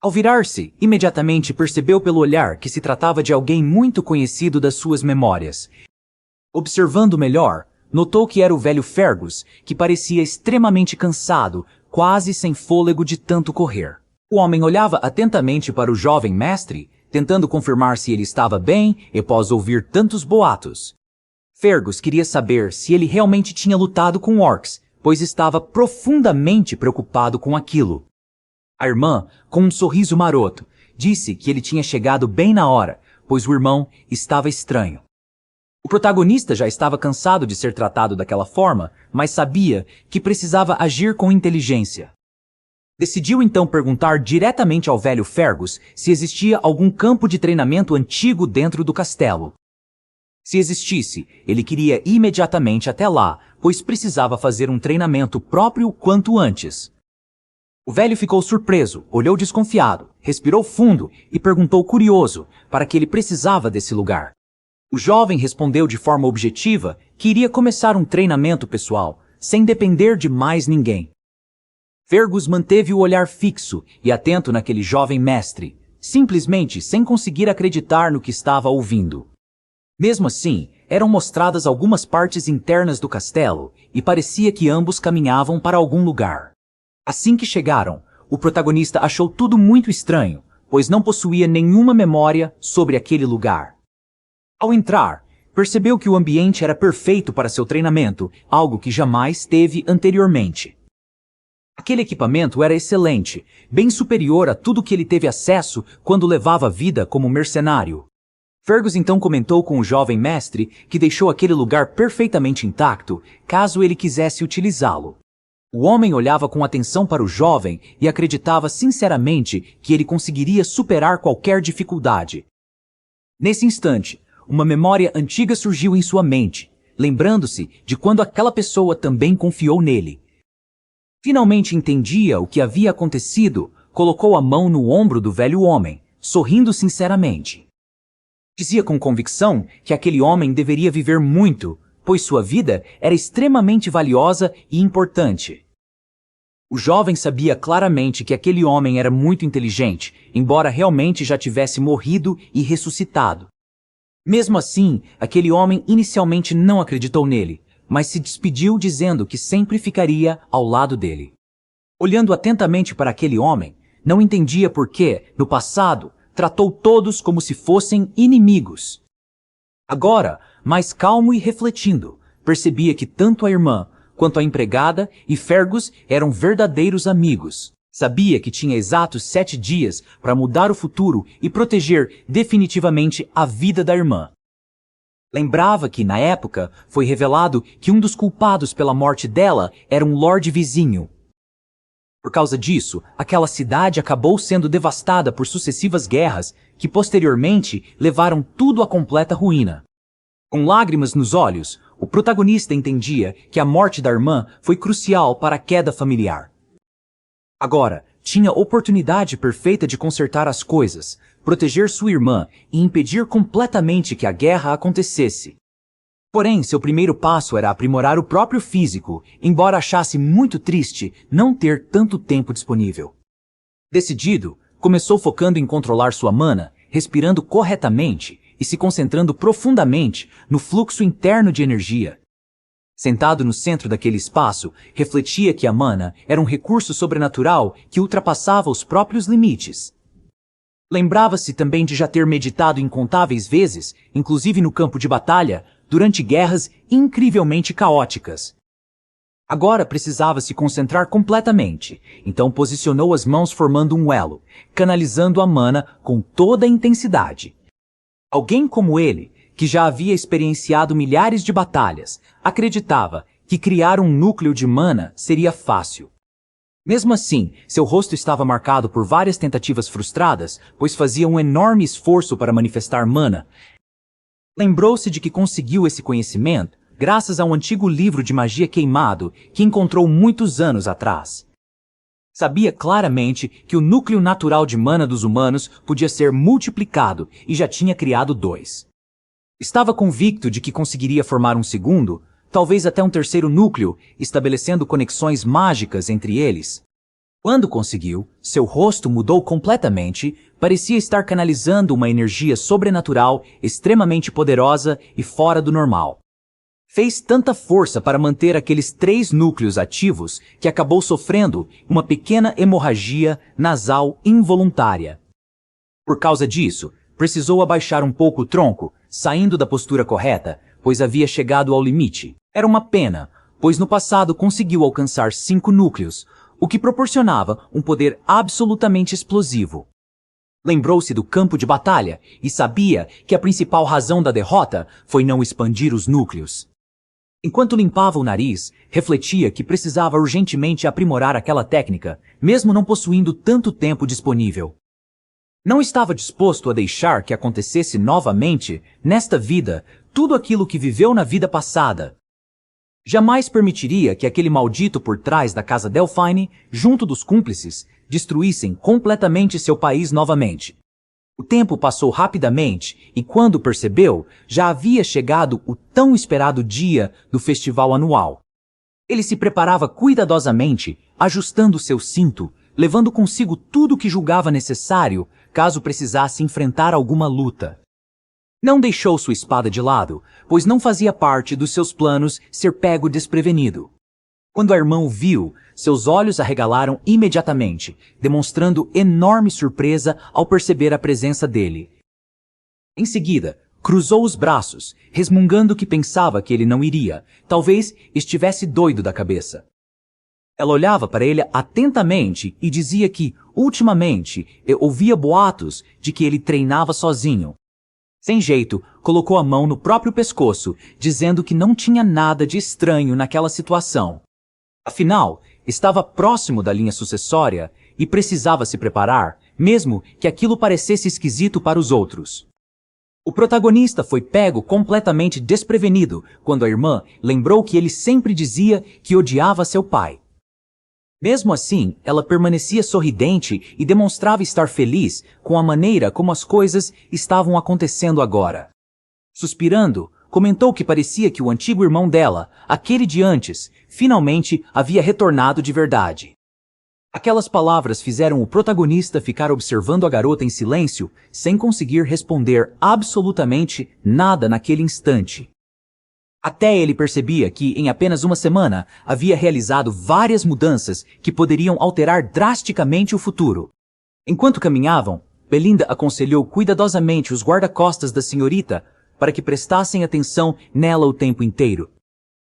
Ao virar-se, imediatamente percebeu pelo olhar que se tratava de alguém muito conhecido das suas memórias. Observando melhor, notou que era o velho Fergus, que parecia extremamente cansado, quase sem fôlego de tanto correr. O homem olhava atentamente para o jovem mestre, tentando confirmar se ele estava bem após ouvir tantos boatos. Fergus queria saber se ele realmente tinha lutado com orcs, pois estava profundamente preocupado com aquilo. A irmã, com um sorriso maroto, disse que ele tinha chegado bem na hora, pois o irmão estava estranho. O protagonista já estava cansado de ser tratado daquela forma, mas sabia que precisava agir com inteligência. Decidiu então perguntar diretamente ao velho Fergus se existia algum campo de treinamento antigo dentro do castelo. Se existisse, ele queria imediatamente até lá, pois precisava fazer um treinamento próprio quanto antes. O velho ficou surpreso, olhou desconfiado, respirou fundo e perguntou curioso para que ele precisava desse lugar. O jovem respondeu de forma objetiva que iria começar um treinamento pessoal, sem depender de mais ninguém. Fergus manteve o olhar fixo e atento naquele jovem mestre, simplesmente sem conseguir acreditar no que estava ouvindo. Mesmo assim, eram mostradas algumas partes internas do castelo e parecia que ambos caminhavam para algum lugar. Assim que chegaram, o protagonista achou tudo muito estranho, pois não possuía nenhuma memória sobre aquele lugar. Ao entrar, percebeu que o ambiente era perfeito para seu treinamento, algo que jamais teve anteriormente. Aquele equipamento era excelente, bem superior a tudo que ele teve acesso quando levava a vida como mercenário. Fergus então comentou com o jovem mestre que deixou aquele lugar perfeitamente intacto, caso ele quisesse utilizá-lo. O homem olhava com atenção para o jovem e acreditava sinceramente que ele conseguiria superar qualquer dificuldade. Nesse instante, uma memória antiga surgiu em sua mente, lembrando-se de quando aquela pessoa também confiou nele. Finalmente entendia o que havia acontecido, colocou a mão no ombro do velho homem, sorrindo sinceramente. Dizia com convicção que aquele homem deveria viver muito, pois sua vida era extremamente valiosa e importante. O jovem sabia claramente que aquele homem era muito inteligente, embora realmente já tivesse morrido e ressuscitado. Mesmo assim, aquele homem inicialmente não acreditou nele, mas se despediu dizendo que sempre ficaria ao lado dele. Olhando atentamente para aquele homem, não entendia por que, no passado, tratou todos como se fossem inimigos. Agora, mais calmo e refletindo, percebia que tanto a irmã quanto a empregada e Fergus eram verdadeiros amigos. Sabia que tinha exatos 7 dias para mudar o futuro e proteger definitivamente a vida da irmã. Lembrava que, na época, foi revelado que um dos culpados pela morte dela era um lorde vizinho. Por causa disso, aquela cidade acabou sendo devastada por sucessivas guerras que posteriormente levaram tudo à completa ruína. Com lágrimas nos olhos, o protagonista entendia que a morte da irmã foi crucial para a queda familiar. Agora, tinha oportunidade perfeita de consertar as coisas, proteger sua irmã e impedir completamente que a guerra acontecesse. Porém, seu primeiro passo era aprimorar o próprio físico, embora achasse muito triste não ter tanto tempo disponível. Decidido, começou focando em controlar sua mana, respirando corretamente e se concentrando profundamente no fluxo interno de energia. Sentado no centro daquele espaço, refletia que a mana era um recurso sobrenatural que ultrapassava os próprios limites. Lembrava-se também de já ter meditado incontáveis vezes, inclusive no campo de batalha, durante guerras incrivelmente caóticas. Agora precisava se concentrar completamente, então posicionou as mãos formando um elo, canalizando a mana com toda a intensidade. Alguém como ele, que já havia experienciado milhares de batalhas, acreditava que criar um núcleo de mana seria fácil. Mesmo assim, seu rosto estava marcado por várias tentativas frustradas, pois fazia um enorme esforço para manifestar mana. Lembrou-se de que conseguiu esse conhecimento graças a um antigo livro de magia queimado que encontrou muitos anos atrás. Sabia claramente que o núcleo natural de mana dos humanos podia ser multiplicado e já tinha criado 2. Estava convicto de que conseguiria formar um segundo, talvez até um terceiro núcleo, estabelecendo conexões mágicas entre eles. Quando conseguiu, seu rosto mudou completamente, parecia estar canalizando uma energia sobrenatural extremamente poderosa e fora do normal. Fez tanta força para manter aqueles 3 núcleos ativos que acabou sofrendo uma pequena hemorragia nasal involuntária. Por causa disso, precisou abaixar um pouco o tronco, saindo da postura correta, pois havia chegado ao limite. Era uma pena, pois no passado conseguiu alcançar 5 núcleos, o que proporcionava um poder absolutamente explosivo. Lembrou-se do campo de batalha e sabia que a principal razão da derrota foi não expandir os núcleos. Enquanto limpava o nariz, refletia que precisava urgentemente aprimorar aquela técnica, mesmo não possuindo tanto tempo disponível. Não estava disposto a deixar que acontecesse novamente, nesta vida, tudo aquilo que viveu na vida passada. Jamais permitiria que aquele maldito por trás da casa Delphine, junto dos cúmplices, destruíssem completamente seu país novamente. O tempo passou rapidamente e, quando percebeu, já havia chegado o tão esperado dia do festival anual. Ele se preparava cuidadosamente, ajustando seu cinto, levando consigo tudo o que julgava necessário, caso precisasse enfrentar alguma luta. Não deixou sua espada de lado, pois não fazia parte dos seus planos ser pego desprevenido. Quando a irmã o viu, seus olhos arregalaram imediatamente, demonstrando enorme surpresa ao perceber a presença dele. Em seguida, cruzou os braços, resmungando que pensava que ele não iria, talvez estivesse doido da cabeça. Ela olhava para ele atentamente e dizia que, ultimamente, ouvia boatos de que ele treinava sozinho. Sem jeito, colocou a mão no próprio pescoço, dizendo que não tinha nada de estranho naquela situação. Afinal, estava próximo da linha sucessória e precisava se preparar, mesmo que aquilo parecesse esquisito para os outros. O protagonista foi pego completamente desprevenido quando a irmã lembrou que ele sempre dizia que odiava seu pai. Mesmo assim, ela permanecia sorridente e demonstrava estar feliz com a maneira como as coisas estavam acontecendo agora. Suspirando, comentou que parecia que o antigo irmão dela, aquele de antes, finalmente havia retornado de verdade. Aquelas palavras fizeram o protagonista ficar observando a garota em silêncio, sem conseguir responder absolutamente nada naquele instante. Até ele percebia que, em apenas uma semana, havia realizado várias mudanças que poderiam alterar drasticamente o futuro. Enquanto caminhavam, Belinda aconselhou cuidadosamente os guarda-costas da senhorita para que prestassem atenção nela o tempo inteiro.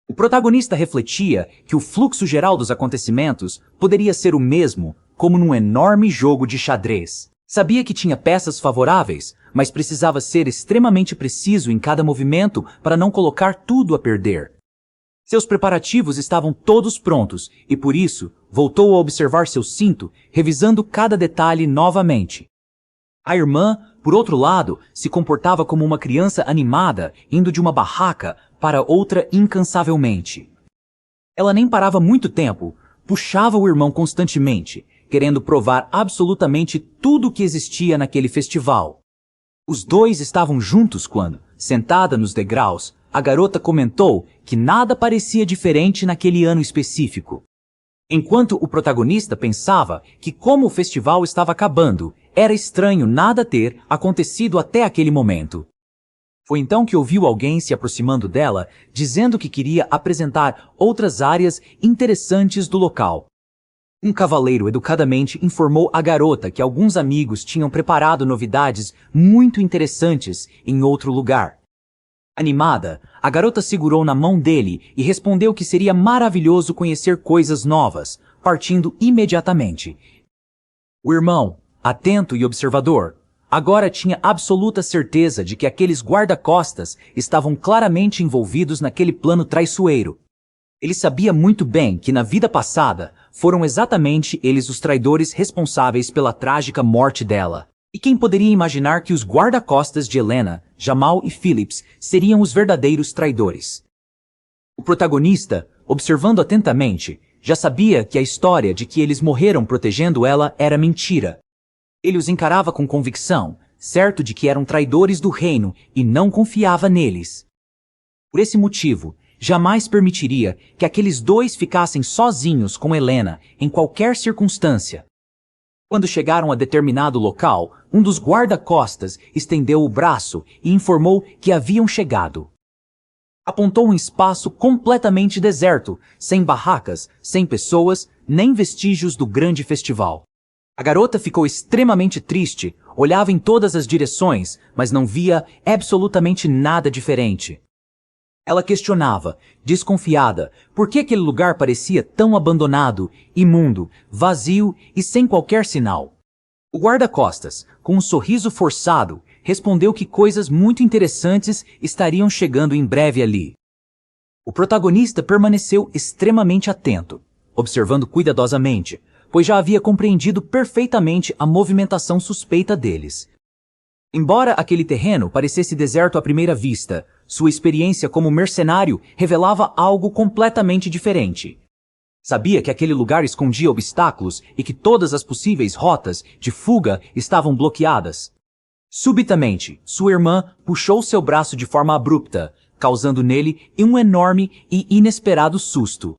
O protagonista refletia que o fluxo geral dos acontecimentos poderia ser o mesmo, como num enorme jogo de xadrez. Sabia que tinha peças favoráveis, mas precisava ser extremamente preciso em cada movimento para não colocar tudo a perder. Seus preparativos estavam todos prontos e, por isso, voltou a observar seu cinto, revisando cada detalhe novamente. A irmã, por outro lado, se comportava como uma criança animada, indo de uma barraca para outra incansavelmente. Ela nem parava muito tempo, puxava o irmão constantemente, querendo provar absolutamente tudo o que existia naquele festival. Os dois estavam juntos quando, sentada nos degraus, a garota comentou que nada parecia diferente naquele ano específico. Enquanto o protagonista pensava que, como o festival estava acabando, era estranho nada ter acontecido até aquele momento. Foi então que ouviu alguém se aproximando dela, dizendo que queria apresentar outras áreas interessantes do local. Um cavaleiro educadamente informou a garota que alguns amigos tinham preparado novidades muito interessantes em outro lugar. Animada, a garota segurou na mão dele e respondeu que seria maravilhoso conhecer coisas novas, partindo imediatamente. O irmão, atento e observador, agora tinha absoluta certeza de que aqueles guarda-costas estavam claramente envolvidos naquele plano traiçoeiro. Ele sabia muito bem que na vida passada foram exatamente eles os traidores responsáveis pela trágica morte dela. E quem poderia imaginar que os guarda-costas de Helena, Jamal e Phillips seriam os verdadeiros traidores? O protagonista, observando atentamente, já sabia que a história de que eles morreram protegendo ela era mentira. Ele os encarava com convicção, certo de que eram traidores do reino e não confiava neles. Por esse motivo, jamais permitiria que aqueles dois ficassem sozinhos com Helena em qualquer circunstância. Quando chegaram a determinado local, um dos guarda-costas estendeu o braço e informou que haviam chegado. Apontou um espaço completamente deserto, sem barracas, sem pessoas, nem vestígios do grande festival. A garota ficou extremamente triste, olhava em todas as direções, mas não via absolutamente nada diferente. Ela questionava, desconfiada, por que aquele lugar parecia tão abandonado, imundo, vazio e sem qualquer sinal. O guarda-costas, com um sorriso forçado, respondeu que coisas muito interessantes estariam chegando em breve ali. O protagonista permaneceu extremamente atento, observando cuidadosamente, pois já havia compreendido perfeitamente a movimentação suspeita deles. Embora aquele terreno parecesse deserto à primeira vista, sua experiência como mercenário revelava algo completamente diferente. Sabia que aquele lugar escondia obstáculos e que todas as possíveis rotas de fuga estavam bloqueadas. Subitamente, sua irmã puxou seu braço de forma abrupta, causando nele um enorme e inesperado susto.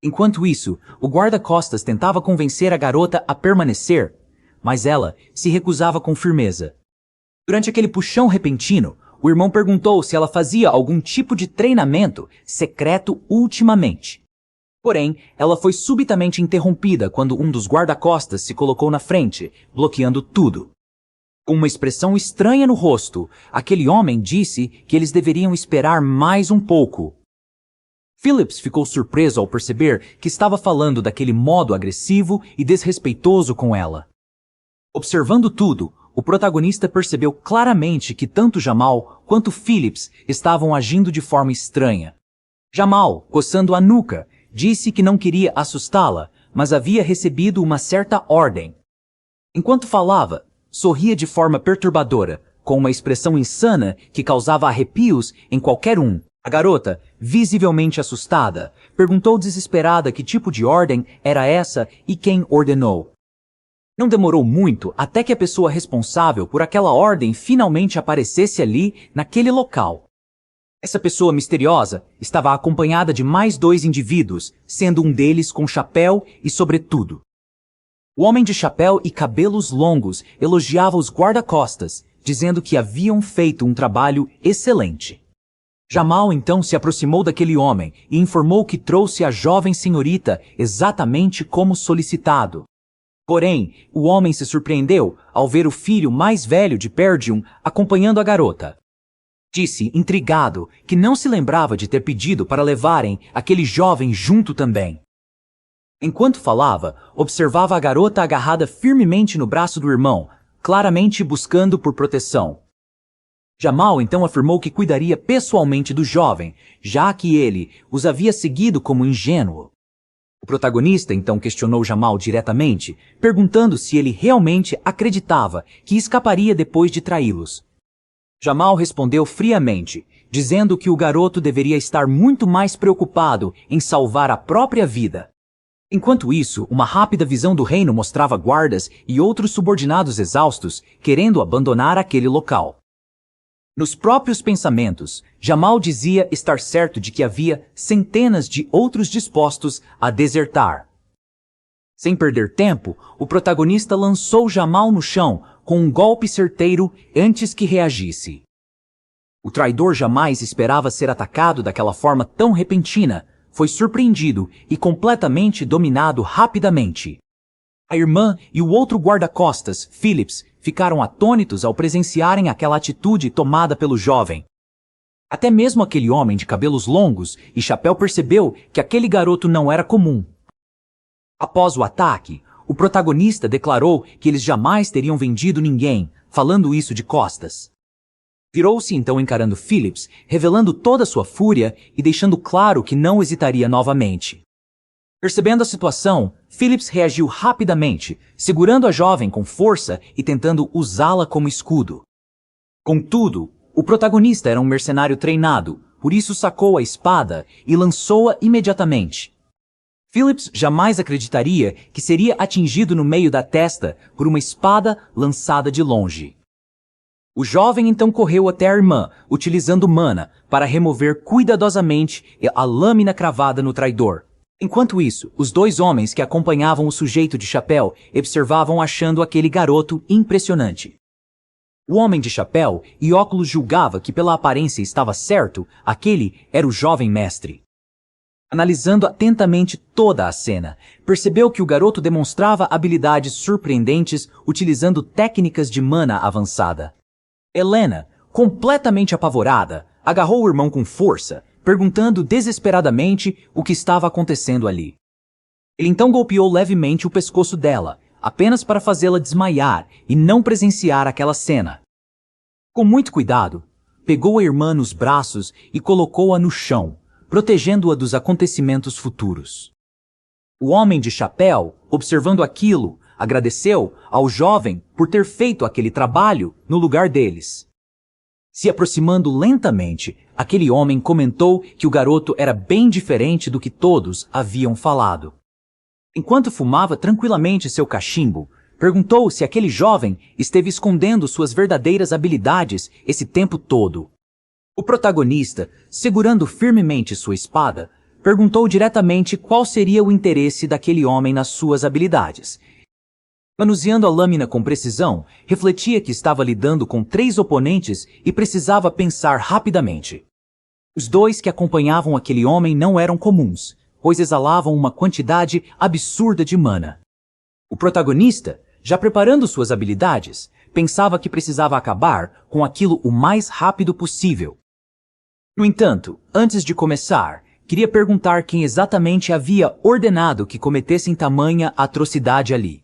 Enquanto isso, o guarda-costas tentava convencer a garota a permanecer, mas ela se recusava com firmeza. Durante aquele puxão repentino, o irmão perguntou se ela fazia algum tipo de treinamento secreto ultimamente. Porém, ela foi subitamente interrompida quando um dos guarda-costas se colocou na frente, bloqueando tudo. Com uma expressão estranha no rosto, aquele homem disse que eles deveriam esperar mais um pouco. Phillips ficou surpreso ao perceber que estava falando daquele modo agressivo e desrespeitoso com ela. Observando tudo, o protagonista percebeu claramente que tanto Jamal quanto Phillips estavam agindo de forma estranha. Jamal, coçando a nuca, disse que não queria assustá-la, mas havia recebido uma certa ordem. Enquanto falava, sorria de forma perturbadora, com uma expressão insana que causava arrepios em qualquer um. A garota, visivelmente assustada, perguntou desesperada que tipo de ordem era essa e quem ordenou. Não demorou muito até que a pessoa responsável por aquela ordem finalmente aparecesse ali, naquele local. Essa pessoa misteriosa estava acompanhada de mais 2 indivíduos, sendo um deles com chapéu e sobretudo. O homem de chapéu e cabelos longos elogiava os guarda-costas, dizendo que haviam feito um trabalho excelente. Jamal então se aproximou daquele homem e informou que trouxe a jovem senhorita exatamente como solicitado. Porém, o homem se surpreendeu ao ver o filho mais velho de Perdium acompanhando a garota. Disse, intrigado, que não se lembrava de ter pedido para levarem aquele jovem junto também. Enquanto falava, observava a garota agarrada firmemente no braço do irmão, claramente buscando por proteção. Jamal então afirmou que cuidaria pessoalmente do jovem, já que ele os havia seguido como ingênuo. O protagonista então questionou Jamal diretamente, perguntando se ele realmente acreditava que escaparia depois de traí-los. Jamal respondeu friamente, dizendo que o garoto deveria estar muito mais preocupado em salvar a própria vida. Enquanto isso, uma rápida visão do reino mostrava guardas e outros subordinados exaustos querendo abandonar aquele local. Nos próprios pensamentos, Jamal dizia estar certo de que havia centenas de outros dispostos a desertar. Sem perder tempo, o protagonista lançou Jamal no chão com um golpe certeiro antes que reagisse. O traidor jamais esperava ser atacado daquela forma tão repentina, foi surpreendido e completamente dominado rapidamente. A irmã e o outro guarda-costas, Phillips, ficaram atônitos ao presenciarem aquela atitude tomada pelo jovem. Até mesmo aquele homem de cabelos longos e chapéu percebeu que aquele garoto não era comum. Após o ataque, o protagonista declarou que eles jamais teriam vendido ninguém, falando isso de costas. Virou-se então encarando Phillips, revelando toda sua fúria e deixando claro que não hesitaria novamente. Percebendo a situação, Phillips reagiu rapidamente, segurando a jovem com força e tentando usá-la como escudo. Contudo, o protagonista era um mercenário treinado, por isso sacou a espada e lançou-a imediatamente. Phillips jamais acreditaria que seria atingido no meio da testa por uma espada lançada de longe. O jovem então correu até a irmã, utilizando mana para remover cuidadosamente a lâmina cravada no traidor. Enquanto isso, os dois homens que acompanhavam o sujeito de chapéu observavam achando aquele garoto impressionante. O homem de chapéu e óculos julgava que pela aparência estava certo, aquele era o jovem mestre. Analisando atentamente toda a cena, percebeu que o garoto demonstrava habilidades surpreendentes utilizando técnicas de mana avançada. Helena, completamente apavorada, agarrou o irmão com força, perguntando desesperadamente o que estava acontecendo ali. Ele então golpeou levemente o pescoço dela, apenas para fazê-la desmaiar e não presenciar aquela cena. Com muito cuidado, pegou a irmã nos braços e colocou-a no chão, protegendo-a dos acontecimentos futuros. O homem de chapéu, observando aquilo, agradeceu ao jovem por ter feito aquele trabalho no lugar deles. Se aproximando lentamente, aquele homem comentou que o garoto era bem diferente do que todos haviam falado. Enquanto fumava tranquilamente seu cachimbo, perguntou se aquele jovem esteve escondendo suas verdadeiras habilidades esse tempo todo. O protagonista, segurando firmemente sua espada, perguntou diretamente qual seria o interesse daquele homem nas suas habilidades. Manuseando a lâmina com precisão, refletia que estava lidando com 3 oponentes e precisava pensar rapidamente. Os dois que acompanhavam aquele homem não eram comuns, pois exalavam uma quantidade absurda de mana. O protagonista, já preparando suas habilidades, pensava que precisava acabar com aquilo o mais rápido possível. No entanto, antes de começar, queria perguntar quem exatamente havia ordenado que cometessem tamanha atrocidade ali.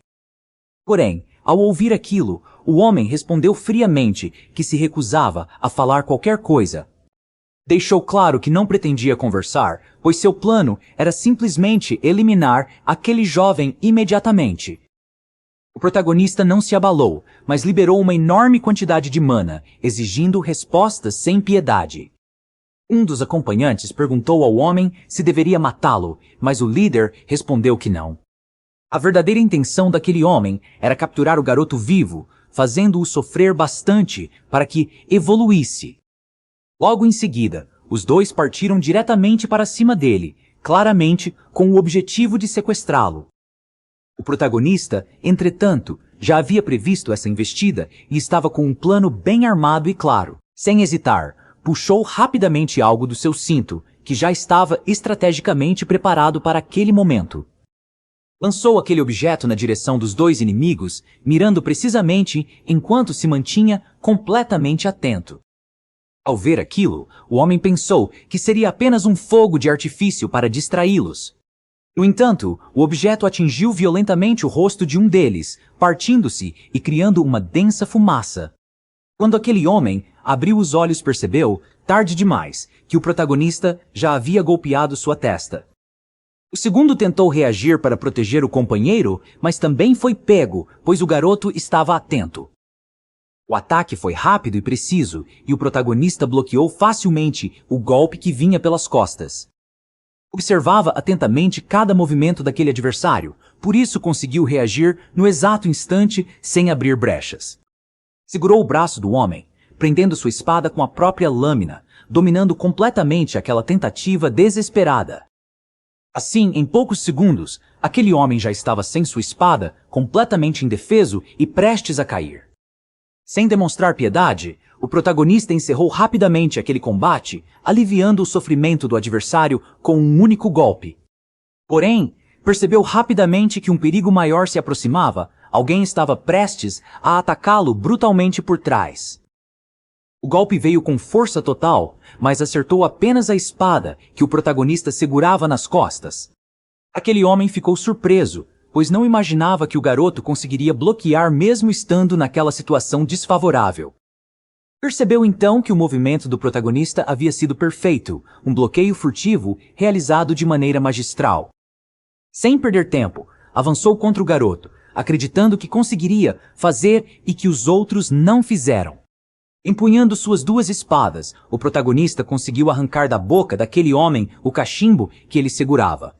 Porém, ao ouvir aquilo, o homem respondeu friamente que se recusava a falar qualquer coisa. Deixou claro que não pretendia conversar, pois seu plano era simplesmente eliminar aquele jovem imediatamente. O protagonista não se abalou, mas liberou uma enorme quantidade de mana, exigindo respostas sem piedade. Um dos acompanhantes perguntou ao homem se deveria matá-lo, mas o líder respondeu que não. A verdadeira intenção daquele homem era capturar o garoto vivo, fazendo-o sofrer bastante para que evoluísse. Logo em seguida, os dois partiram diretamente para cima dele, claramente com o objetivo de sequestrá-lo. O protagonista, entretanto, já havia previsto essa investida e estava com um plano bem armado e claro. Sem hesitar, puxou rapidamente algo do seu cinto, que já estava estrategicamente preparado para aquele momento. Lançou aquele objeto na direção dos dois inimigos, mirando precisamente enquanto se mantinha completamente atento. Ao ver aquilo, o homem pensou que seria apenas um fogo de artifício para distraí-los. No entanto, o objeto atingiu violentamente o rosto de um deles, partindo-se e criando uma densa fumaça. Quando aquele homem abriu os olhos, percebeu, tarde demais, que o protagonista já havia golpeado sua testa. O segundo tentou reagir para proteger o companheiro, mas também foi pego, pois o garoto estava atento. O ataque foi rápido e preciso, e o protagonista bloqueou facilmente o golpe que vinha pelas costas. Observava atentamente cada movimento daquele adversário, por isso conseguiu reagir no exato instante sem abrir brechas. Segurou o braço do homem, prendendo sua espada com a própria lâmina, dominando completamente aquela tentativa desesperada. Assim, em poucos segundos, aquele homem já estava sem sua espada, completamente indefeso e prestes a cair. Sem demonstrar piedade, o protagonista encerrou rapidamente aquele combate, aliviando o sofrimento do adversário com um único golpe. Porém, percebeu rapidamente que um perigo maior se aproximava, alguém estava prestes a atacá-lo brutalmente por trás. O golpe veio com força total, mas acertou apenas a espada que o protagonista segurava nas costas. Aquele homem ficou surpreso, pois não imaginava que o garoto conseguiria bloquear mesmo estando naquela situação desfavorável. Percebeu então que o movimento do protagonista havia sido perfeito, um bloqueio furtivo realizado de maneira magistral. Sem perder tempo, avançou contra o garoto, acreditando que conseguiria fazer e que os outros não fizeram. Empunhando suas duas espadas, o protagonista conseguiu arrancar da boca daquele homem o cachimbo que ele segurava.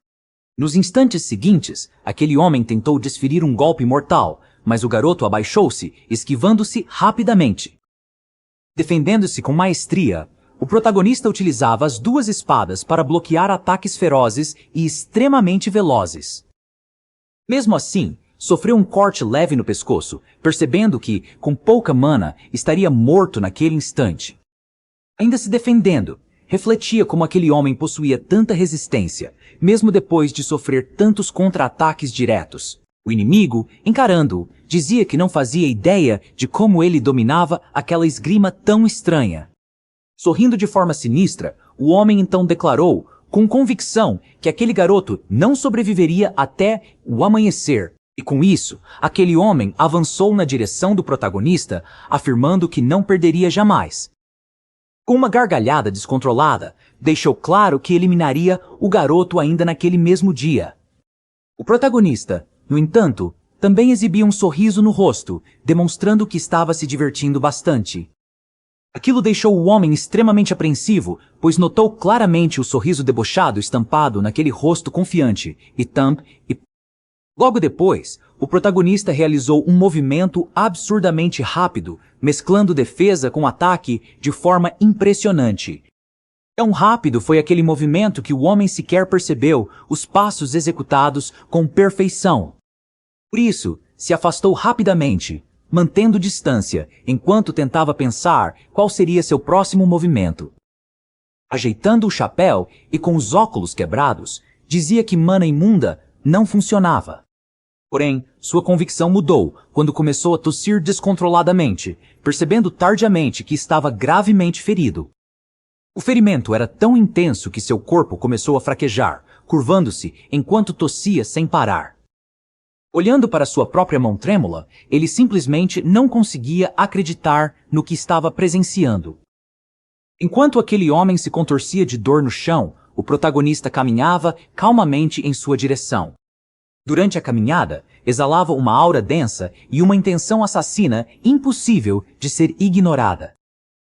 Nos instantes seguintes, aquele homem tentou desferir um golpe mortal, mas o garoto abaixou-se, esquivando-se rapidamente. Defendendo-se com maestria, o protagonista utilizava as duas espadas para bloquear ataques ferozes e extremamente velozes. Mesmo assim, sofreu um corte leve no pescoço, percebendo que, com pouca mana, estaria morto naquele instante. Ainda se defendendo, refletia como aquele homem possuía tanta resistência, mesmo depois de sofrer tantos contra-ataques diretos. O inimigo, encarando-o, dizia que não fazia ideia de como ele dominava aquela esgrima tão estranha. Sorrindo de forma sinistra, o homem então declarou, com convicção, que aquele garoto não sobreviveria até o amanhecer. E com isso, aquele homem avançou na direção do protagonista, afirmando que não perderia jamais. Com uma gargalhada descontrolada, deixou claro que eliminaria o garoto ainda naquele mesmo dia. O protagonista, no entanto, também exibia um sorriso no rosto, demonstrando que estava se divertindo bastante. Aquilo deixou o homem extremamente apreensivo, pois notou claramente o sorriso debochado estampado naquele rosto confiante, e logo depois, o protagonista realizou um movimento absurdamente rápido, mesclando defesa com ataque de forma impressionante. Tão rápido foi aquele movimento que o homem sequer percebeu os passos executados com perfeição. Por isso, se afastou rapidamente, mantendo distância, enquanto tentava pensar qual seria seu próximo movimento. Ajeitando o chapéu e com os óculos quebrados, dizia que mana imunda não funcionava. Porém, sua convicção mudou quando começou a tossir descontroladamente, percebendo tardiamente que estava gravemente ferido. O ferimento era tão intenso que seu corpo começou a fraquejar, curvando-se enquanto tossia sem parar. Olhando para sua própria mão trêmula, ele simplesmente não conseguia acreditar no que estava presenciando. Enquanto aquele homem se contorcia de dor no chão, o protagonista caminhava calmamente em sua direção. Durante a caminhada, exalava uma aura densa e uma intenção assassina impossível de ser ignorada.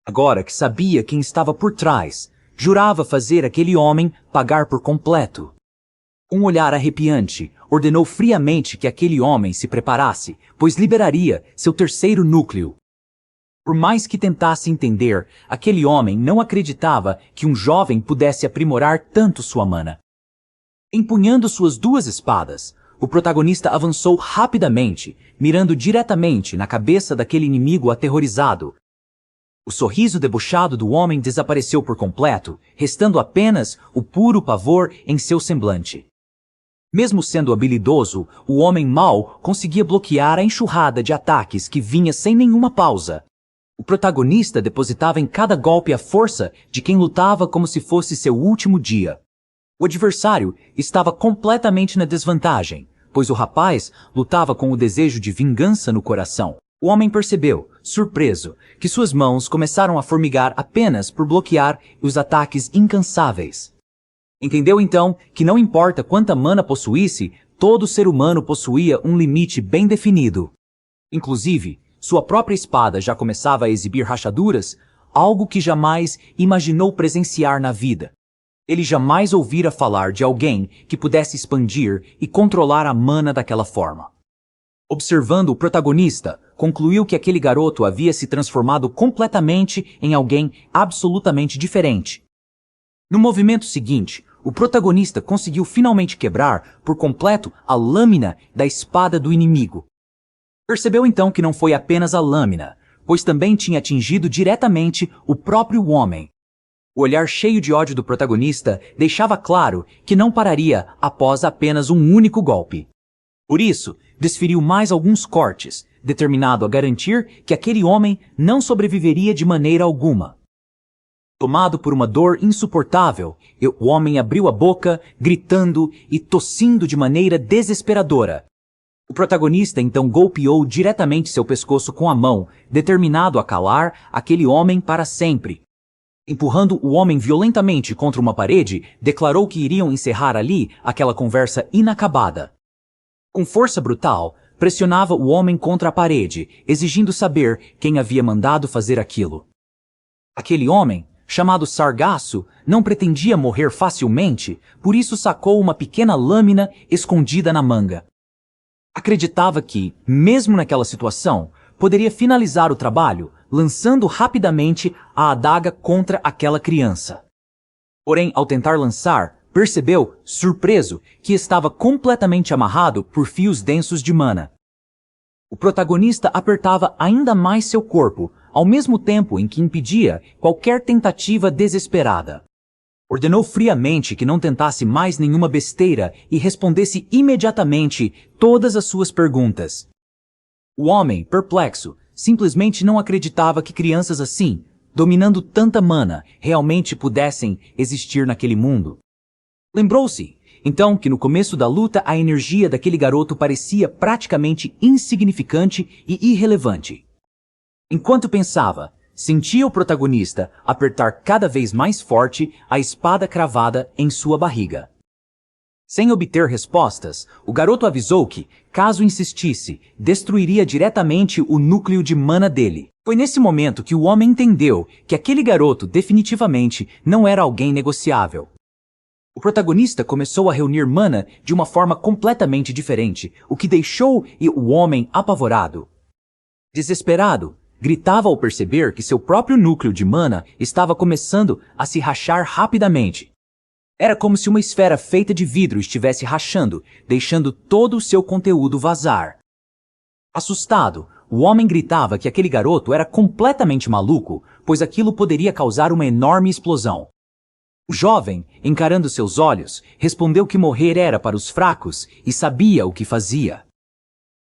Agora que sabia quem estava por trás, jurava fazer aquele homem pagar por completo. Um olhar arrepiante ordenou friamente que aquele homem se preparasse, pois liberaria seu terceiro núcleo. Por mais que tentasse entender, aquele homem não acreditava que um jovem pudesse aprimorar tanto sua mana. Empunhando suas duas espadas, o protagonista avançou rapidamente, mirando diretamente na cabeça daquele inimigo aterrorizado. O sorriso debochado do homem desapareceu por completo, restando apenas o puro pavor em seu semblante. Mesmo sendo habilidoso, o homem mau conseguia bloquear a enxurrada de ataques que vinha sem nenhuma pausa. O protagonista depositava em cada golpe a força de quem lutava como se fosse seu último dia. O adversário estava completamente na desvantagem, pois o rapaz lutava com o desejo de vingança no coração. O homem percebeu, surpreso, que suas mãos começaram a formigar apenas por bloquear os ataques incansáveis. Entendeu então que não importa quanta mana possuísse, todo ser humano possuía um limite bem definido. Inclusive, sua própria espada já começava a exibir rachaduras, algo que jamais imaginou presenciar na vida. Ele jamais ouvira falar de alguém que pudesse expandir e controlar a mana daquela forma. Observando o protagonista, concluiu que aquele garoto havia se transformado completamente em alguém absolutamente diferente. No movimento seguinte, o protagonista conseguiu finalmente quebrar por completo a lâmina da espada do inimigo. Percebeu então que não foi apenas a lâmina, pois também tinha atingido diretamente o próprio homem. O olhar cheio de ódio do protagonista deixava claro que não pararia após apenas um único golpe. Por isso, desferiu mais alguns cortes, determinado a garantir que aquele homem não sobreviveria de maneira alguma. Tomado por uma dor insuportável, o homem abriu a boca, gritando e tossindo de maneira desesperadora. O protagonista então golpeou diretamente seu pescoço com a mão, determinado a calar aquele homem para sempre. Empurrando o homem violentamente contra uma parede, declarou que iriam encerrar ali aquela conversa inacabada. Com força brutal, pressionava o homem contra a parede, exigindo saber quem havia mandado fazer aquilo. Aquele homem, chamado Sargasso, não pretendia morrer facilmente, por isso sacou uma pequena lâmina escondida na manga. Acreditava que, mesmo naquela situação, poderia finalizar o trabalho, lançando rapidamente a adaga contra aquela criança. Porém, ao tentar lançar, percebeu, surpreso, que estava completamente amarrado por fios densos de mana. O protagonista apertava ainda mais seu corpo, ao mesmo tempo em que impedia qualquer tentativa desesperada. Ordenou friamente que não tentasse mais nenhuma besteira e respondesse imediatamente todas as suas perguntas. O homem, perplexo, simplesmente não acreditava que crianças assim, dominando tanta mana, realmente pudessem existir naquele mundo. Lembrou-se, então, que no começo da luta a energia daquele garoto parecia praticamente insignificante e irrelevante. Enquanto pensava, sentia o protagonista apertar cada vez mais forte a espada cravada em sua barriga. Sem obter respostas, o garoto avisou que, caso insistisse, destruiria diretamente o núcleo de mana dele. Foi nesse momento que o homem entendeu que aquele garoto definitivamente não era alguém negociável. O protagonista começou a reunir mana de uma forma completamente diferente, o que deixou o homem apavorado. Desesperado, gritava ao perceber que seu próprio núcleo de mana estava começando a se rachar rapidamente. Era como se uma esfera feita de vidro estivesse rachando, deixando todo o seu conteúdo vazar. Assustado, o homem gritava que aquele garoto era completamente maluco, pois aquilo poderia causar uma enorme explosão. O jovem, encarando seus olhos, respondeu que morrer era para os fracos e sabia o que fazia.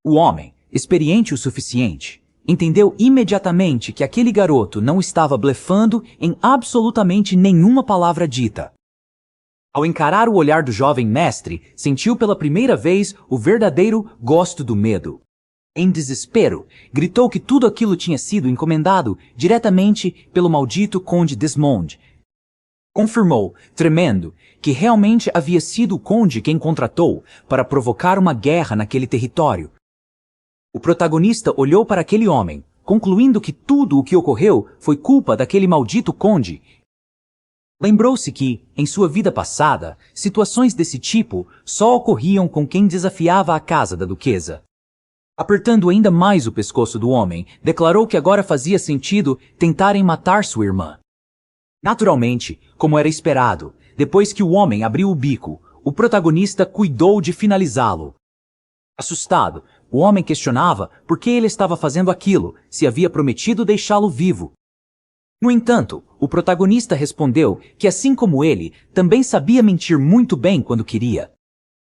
O homem, experiente o suficiente, entendeu imediatamente que aquele garoto não estava blefando em absolutamente nenhuma palavra dita. Ao encarar o olhar do jovem mestre, sentiu pela primeira vez o verdadeiro gosto do medo. Em desespero, gritou que tudo aquilo tinha sido encomendado diretamente pelo maldito Conde Desmond. Confirmou, tremendo, que realmente havia sido o conde quem contratou para provocar uma guerra naquele território. O protagonista olhou para aquele homem, concluindo que tudo o que ocorreu foi culpa daquele maldito conde. Lembrou-se que, em sua vida passada, situações desse tipo só ocorriam com quem desafiava a casa da duquesa. Apertando ainda mais o pescoço do homem, declarou que agora fazia sentido tentarem matar sua irmã. Naturalmente, como era esperado, depois que o homem abriu o bico, o protagonista cuidou de finalizá-lo. Assustado, o homem questionava por que ele estava fazendo aquilo, se havia prometido deixá-lo vivo. No entanto, o protagonista respondeu que, assim como ele, também sabia mentir muito bem quando queria.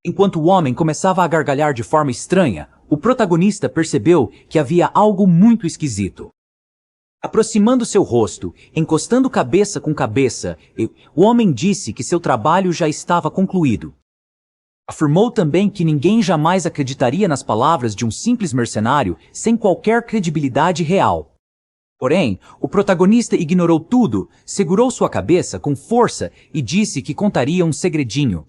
Enquanto o homem começava a gargalhar de forma estranha, o protagonista percebeu que havia algo muito esquisito. Aproximando seu rosto, encostando cabeça com cabeça, o homem disse que seu trabalho já estava concluído. Afirmou também que ninguém jamais acreditaria nas palavras de um simples mercenário sem qualquer credibilidade real. Porém, o protagonista ignorou tudo, segurou sua cabeça com força e disse que contaria um segredinho.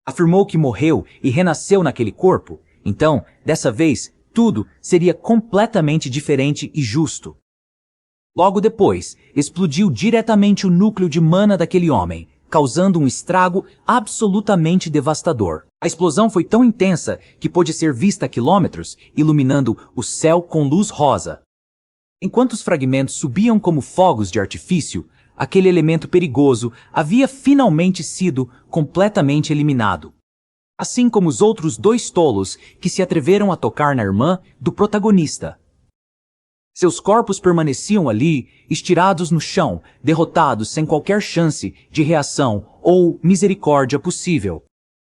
Afirmou que morreu e renasceu naquele corpo, então, dessa vez, tudo seria completamente diferente e justo. Logo depois, explodiu diretamente o núcleo de mana daquele homem, causando um estrago absolutamente devastador. A explosão foi tão intensa que pôde ser vista a quilômetros, iluminando o céu com luz rosa. Enquanto os fragmentos subiam como fogos de artifício, aquele elemento perigoso havia finalmente sido completamente eliminado. Assim como os outros dois tolos que se atreveram a tocar na irmã do protagonista. Seus corpos permaneciam ali, estirados no chão, derrotados sem qualquer chance de reação ou misericórdia possível.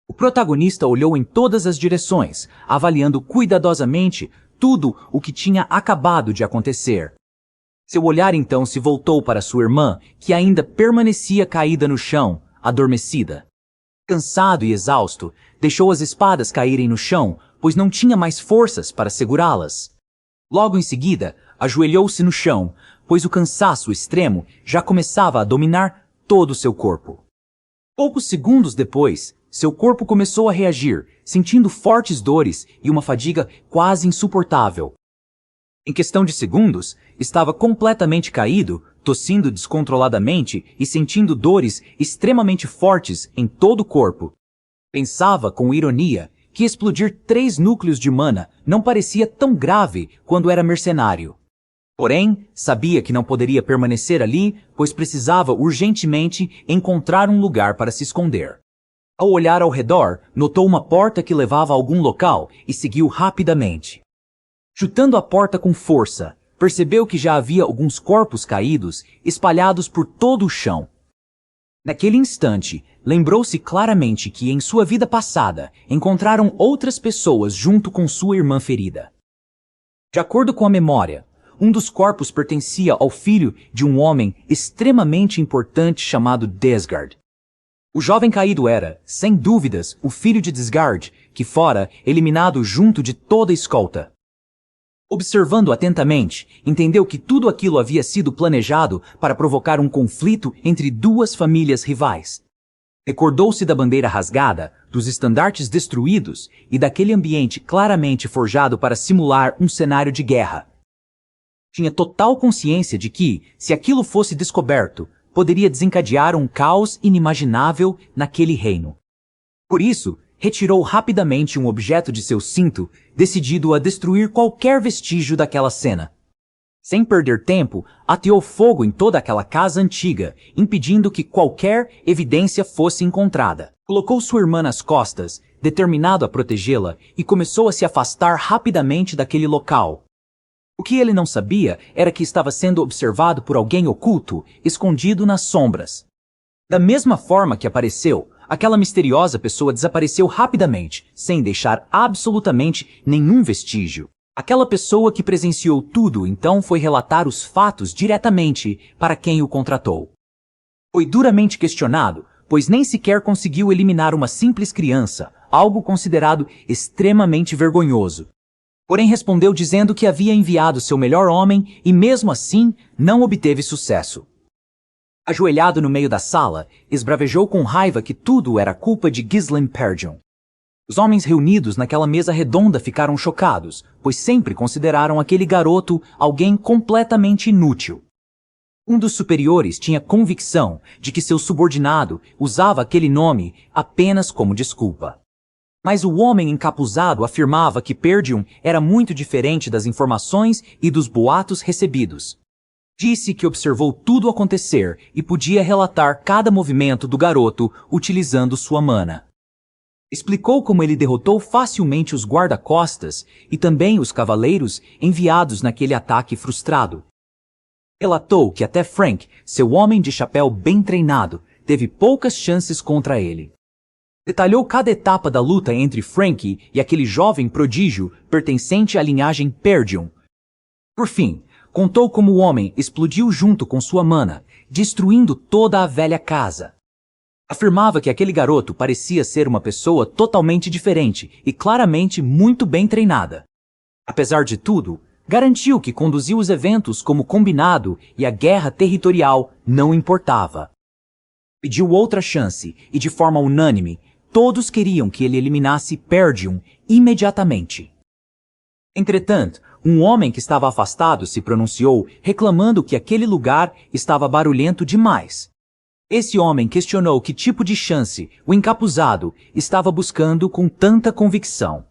O protagonista olhou em todas as direções, avaliando cuidadosamente tudo o que tinha acabado de acontecer. Seu olhar então se voltou para sua irmã, que ainda permanecia caída no chão, adormecida. Cansado e exausto, deixou as espadas caírem no chão, pois não tinha mais forças para segurá-las. Logo em seguida, ajoelhou-se no chão, pois o cansaço extremo já começava a dominar todo o seu corpo. Poucos segundos depois, seu corpo começou a reagir, sentindo fortes dores e uma fadiga quase insuportável. Em questão de segundos, estava completamente caído, tossindo descontroladamente e sentindo dores extremamente fortes em todo o corpo. Pensava com ironia que explodir 3 núcleos de mana não parecia tão grave quando era mercenário. Porém, sabia que não poderia permanecer ali, pois precisava urgentemente encontrar um lugar para se esconder. Ao olhar ao redor, notou uma porta que levava a algum local e seguiu rapidamente. Chutando a porta com força, percebeu que já havia alguns corpos caídos espalhados por todo o chão. Naquele instante, lembrou-se claramente que em sua vida passada encontraram outras pessoas junto com sua irmã ferida. De acordo com a memória, um dos corpos pertencia ao filho de um homem extremamente importante chamado Desgard. O jovem caído era, sem dúvidas, o filho de Desgard, que fora eliminado junto de toda a escolta. Observando atentamente, entendeu que tudo aquilo havia sido planejado para provocar um conflito entre 2 famílias rivais. Recordou-se da bandeira rasgada, dos estandartes destruídos e daquele ambiente claramente forjado para simular um cenário de guerra. Tinha total consciência de que, se aquilo fosse descoberto, poderia desencadear um caos inimaginável naquele reino. Por isso, retirou rapidamente um objeto de seu cinto, decidido a destruir qualquer vestígio daquela cena. Sem perder tempo, ateou fogo em toda aquela casa antiga, impedindo que qualquer evidência fosse encontrada. Colocou sua irmã nas costas, determinado a protegê-la, e começou a se afastar rapidamente daquele local. O que ele não sabia era que estava sendo observado por alguém oculto, escondido nas sombras. Da mesma forma que apareceu, aquela misteriosa pessoa desapareceu rapidamente, sem deixar absolutamente nenhum vestígio. Aquela pessoa que presenciou tudo então foi relatar os fatos diretamente para quem o contratou. Foi duramente questionado, pois nem sequer conseguiu eliminar uma simples criança, algo considerado extremamente vergonhoso. Porém respondeu dizendo que havia enviado seu melhor homem e mesmo assim não obteve sucesso. Ajoelhado no meio da sala, esbravejou com raiva que tudo era culpa de Ghislain Perdyon. Os homens reunidos naquela mesa redonda ficaram chocados, pois sempre consideraram aquele garoto alguém completamente inútil. Um dos superiores tinha convicção de que seu subordinado usava aquele nome apenas como desculpa. Mas o homem encapuzado afirmava que Perdyon era muito diferente das informações e dos boatos recebidos. Disse que observou tudo acontecer e podia relatar cada movimento do garoto utilizando sua mana. Explicou como ele derrotou facilmente os guarda-costas e também os cavaleiros enviados naquele ataque frustrado. Relatou que até Frank, seu homem de chapéu bem treinado, teve poucas chances contra ele. Detalhou cada etapa da luta entre Frank e aquele jovem prodígio pertencente à linhagem Perdyon. Por fim, contou como o homem explodiu junto com sua mana, destruindo toda a velha casa. Afirmava que aquele garoto parecia ser uma pessoa totalmente diferente e claramente muito bem treinada. Apesar de tudo, garantiu que conduziu os eventos como combinado e a guerra territorial não importava. Pediu outra chance e, de forma unânime, todos queriam que ele eliminasse Perdyon imediatamente. Entretanto, um homem que estava afastado se pronunciou, reclamando que aquele lugar estava barulhento demais. Esse homem questionou que tipo de chance o encapuzado estava buscando com tanta convicção.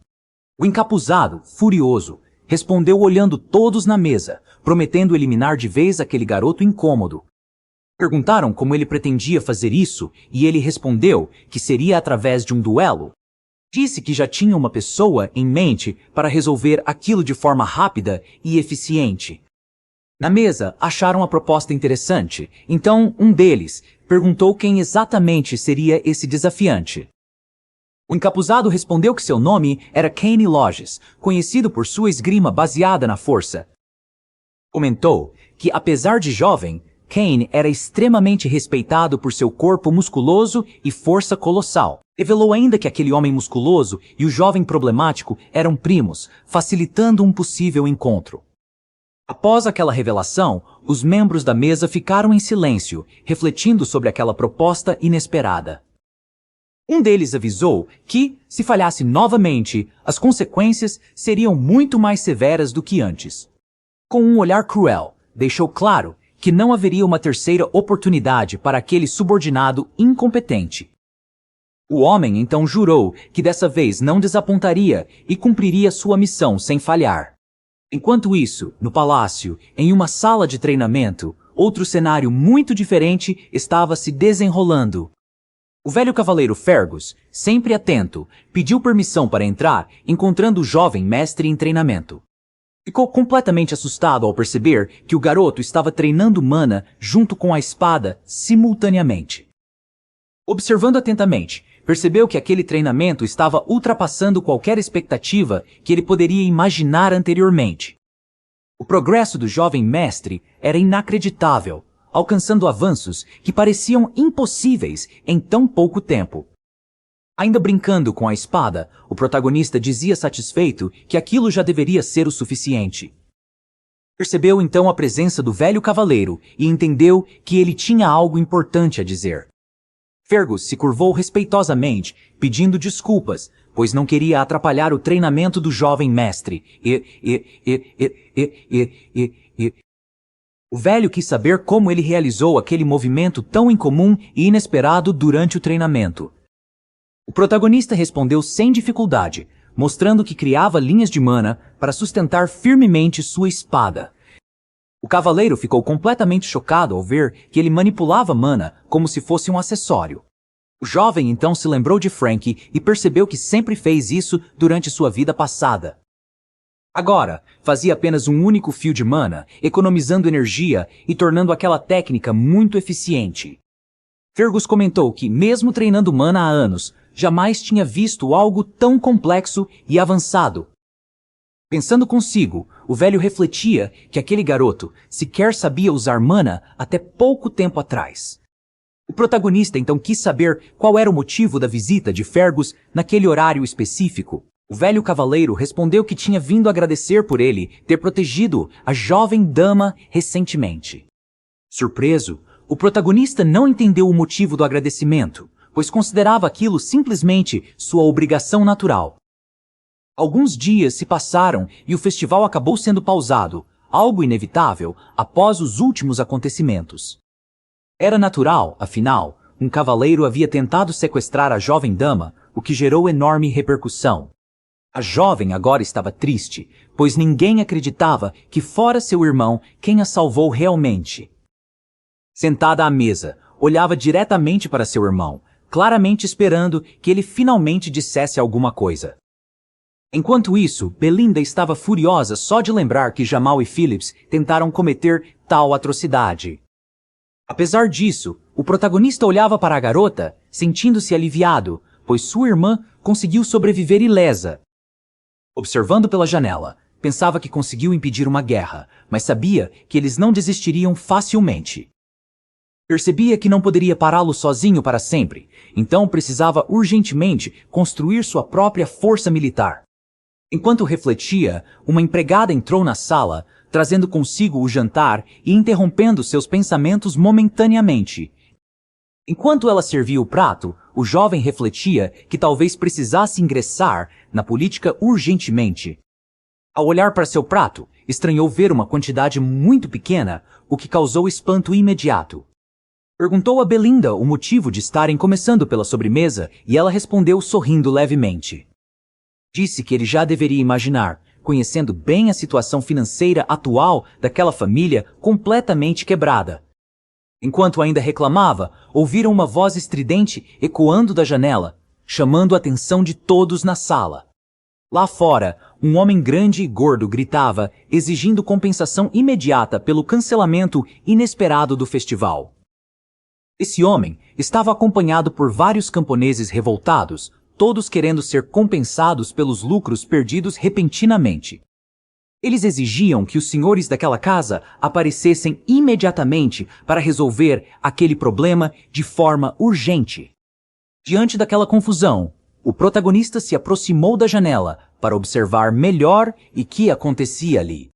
O encapuzado, furioso, respondeu olhando todos na mesa, prometendo eliminar de vez aquele garoto incômodo. Perguntaram como ele pretendia fazer isso e ele respondeu que seria através de um duelo. Disse que já tinha uma pessoa em mente para resolver aquilo de forma rápida e eficiente. Na mesa, acharam a proposta interessante, então um deles perguntou quem exatamente seria esse desafiante. O encapuzado respondeu que seu nome era Kane Lodges, conhecido por sua esgrima baseada na força. Comentou que, apesar de jovem, Kane era extremamente respeitado por seu corpo musculoso e força colossal. Revelou ainda que aquele homem musculoso e o jovem problemático eram primos, facilitando um possível encontro. Após aquela revelação, os membros da mesa ficaram em silêncio, refletindo sobre aquela proposta inesperada. Um deles avisou que, se falhasse novamente, as consequências seriam muito mais severas do que antes. Com um olhar cruel, deixou claro que não haveria uma terceira oportunidade para aquele subordinado incompetente. O homem então jurou que dessa vez não desapontaria e cumpriria sua missão sem falhar. Enquanto isso, no palácio, em uma sala de treinamento, outro cenário muito diferente estava se desenrolando. O velho cavaleiro Fergus, sempre atento, pediu permissão para entrar, encontrando o jovem mestre em treinamento. Ficou completamente assustado ao perceber que o garoto estava treinando mana junto com a espada simultaneamente. Observando atentamente, percebeu que aquele treinamento estava ultrapassando qualquer expectativa que ele poderia imaginar anteriormente. O progresso do jovem mestre era inacreditável, alcançando avanços que pareciam impossíveis em tão pouco tempo. Ainda brincando com a espada, o protagonista dizia satisfeito que aquilo já deveria ser o suficiente. Percebeu então a presença do velho cavaleiro e entendeu que ele tinha algo importante a dizer. Fergus se curvou respeitosamente, pedindo desculpas, pois não queria atrapalhar o treinamento do jovem mestre. O velho quis saber como ele realizou aquele movimento tão incomum e inesperado durante o treinamento. O protagonista respondeu sem dificuldade, mostrando que criava linhas de mana para sustentar firmemente sua espada. O cavaleiro ficou completamente chocado ao ver que ele manipulava mana como se fosse um acessório. O jovem então se lembrou de Frank e percebeu que sempre fez isso durante sua vida passada. Agora, fazia apenas um único fio de mana, economizando energia e tornando aquela técnica muito eficiente. Fergus comentou que, mesmo treinando mana há anos, jamais tinha visto algo tão complexo e avançado. Pensando consigo, o velho refletia que aquele garoto sequer sabia usar mana até pouco tempo atrás. O protagonista então quis saber qual era o motivo da visita de Fergus naquele horário específico. O velho cavaleiro respondeu que tinha vindo agradecer por ele ter protegido a jovem dama recentemente. Surpreso, o protagonista não entendeu o motivo do agradecimento, pois considerava aquilo simplesmente sua obrigação natural. Alguns dias se passaram e o festival acabou sendo pausado, algo inevitável após os últimos acontecimentos. Era natural, afinal, um cavaleiro havia tentado sequestrar a jovem dama, o que gerou enorme repercussão. A jovem agora estava triste, pois ninguém acreditava que fora seu irmão quem a salvou realmente. Sentada à mesa, olhava diretamente para seu irmão, claramente esperando que ele finalmente dissesse alguma coisa. Enquanto isso, Belinda estava furiosa só de lembrar que Jamal e Phillips tentaram cometer tal atrocidade. Apesar disso, o protagonista olhava para a garota, sentindo-se aliviado, pois sua irmã conseguiu sobreviver ilesa. Observando pela janela, pensava que conseguiu impedir uma guerra, mas sabia que eles não desistiriam facilmente. Percebia que não poderia pará-lo sozinho para sempre, então precisava urgentemente construir sua própria força militar. Enquanto refletia, uma empregada entrou na sala, trazendo consigo o jantar e interrompendo seus pensamentos momentaneamente. Enquanto ela servia o prato, o jovem refletia que talvez precisasse ingressar na política urgentemente. Ao olhar para seu prato, estranhou ver uma quantidade muito pequena, o que causou espanto imediato. Perguntou a Belinda o motivo de estarem começando pela sobremesa e ela respondeu sorrindo levemente. Disse que ele já deveria imaginar, conhecendo bem a situação financeira atual daquela família completamente quebrada. Enquanto ainda reclamava, ouviram uma voz estridente ecoando da janela, chamando a atenção de todos na sala. Lá fora, um homem grande e gordo gritava, exigindo compensação imediata pelo cancelamento inesperado do festival. Esse homem estava acompanhado por vários camponeses revoltados, todos querendo ser compensados pelos lucros perdidos repentinamente. Eles exigiam que os senhores daquela casa aparecessem imediatamente para resolver aquele problema de forma urgente. Diante daquela confusão, o protagonista se aproximou da janela para observar melhor o que acontecia ali.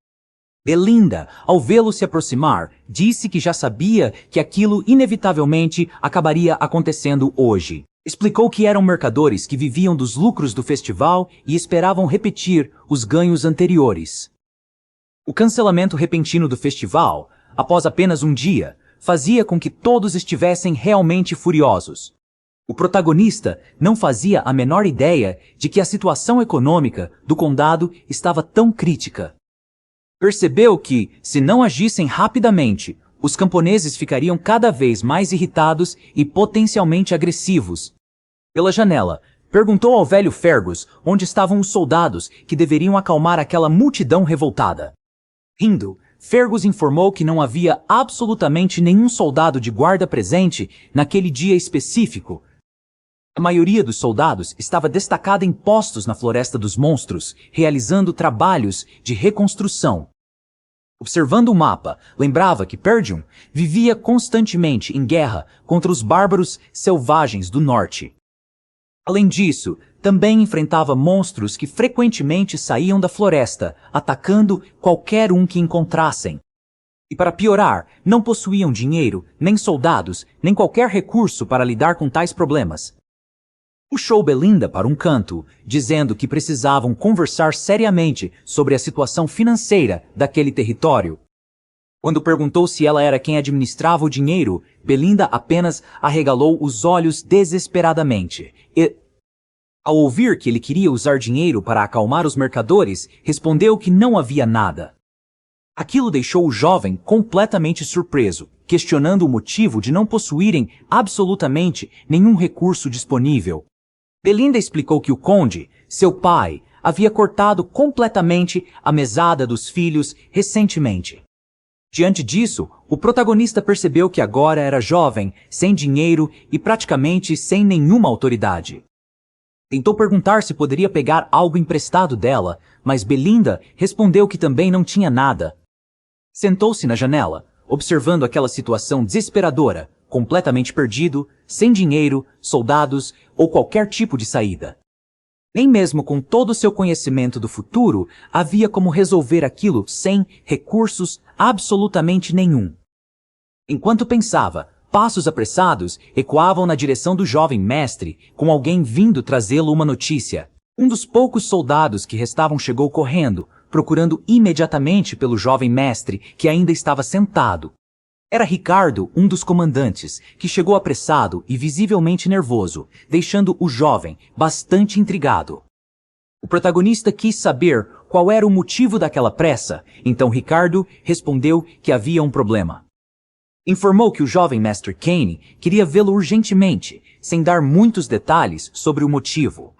Belinda, ao vê-lo se aproximar, disse que já sabia que aquilo inevitavelmente acabaria acontecendo hoje. Explicou que eram mercadores que viviam dos lucros do festival e esperavam repetir os ganhos anteriores. O cancelamento repentino do festival, após apenas um dia, fazia com que todos estivessem realmente furiosos. O protagonista não fazia a menor ideia de que a situação econômica do condado estava tão crítica. Percebeu que, se não agissem rapidamente, os camponeses ficariam cada vez mais irritados e potencialmente agressivos. Pela janela, perguntou ao velho Fergus onde estavam os soldados que deveriam acalmar aquela multidão revoltada. Rindo, Fergus informou que não havia absolutamente nenhum soldado de guarda presente naquele dia específico. A maioria dos soldados estava destacada em postos na Floresta dos Monstros, realizando trabalhos de reconstrução. Observando o mapa, lembrava que Perdium vivia constantemente em guerra contra os bárbaros selvagens do norte. Além disso, também enfrentava monstros que frequentemente saíam da floresta, atacando qualquer um que encontrassem. E para piorar, não possuíam dinheiro, nem soldados, nem qualquer recurso para lidar com tais problemas. Puxou Belinda para um canto, dizendo que precisavam conversar seriamente sobre a situação financeira daquele território. Quando perguntou se ela era quem administrava o dinheiro, Belinda apenas arregalou os olhos desesperadamente. E, ao ouvir que ele queria usar dinheiro para acalmar os mercadores, respondeu que não havia nada. Aquilo deixou o jovem completamente surpreso, questionando o motivo de não possuírem absolutamente nenhum recurso disponível. Belinda explicou que o conde, seu pai, havia cortado completamente a mesada dos filhos recentemente. Diante disso, o protagonista percebeu que agora era jovem, sem dinheiro e praticamente sem nenhuma autoridade. Tentou perguntar se poderia pegar algo emprestado dela, mas Belinda respondeu que também não tinha nada. Sentou-se na janela, observando aquela situação desesperadora, completamente perdido, sem dinheiro, soldados ou qualquer tipo de saída. Nem mesmo com todo o seu conhecimento do futuro, havia como resolver aquilo sem recursos absolutamente nenhum. Enquanto pensava, passos apressados ecoavam na direção do jovem mestre, com alguém vindo trazê-lo uma notícia. Um dos poucos soldados que restavam chegou correndo, procurando imediatamente pelo jovem mestre, que ainda estava sentado. Era Ricardo, um dos comandantes, que chegou apressado e visivelmente nervoso, deixando o jovem bastante intrigado. O protagonista quis saber qual era o motivo daquela pressa, então Ricardo respondeu que havia um problema. Informou que o jovem Mestre Kane queria vê-lo urgentemente, sem dar muitos detalhes sobre o motivo.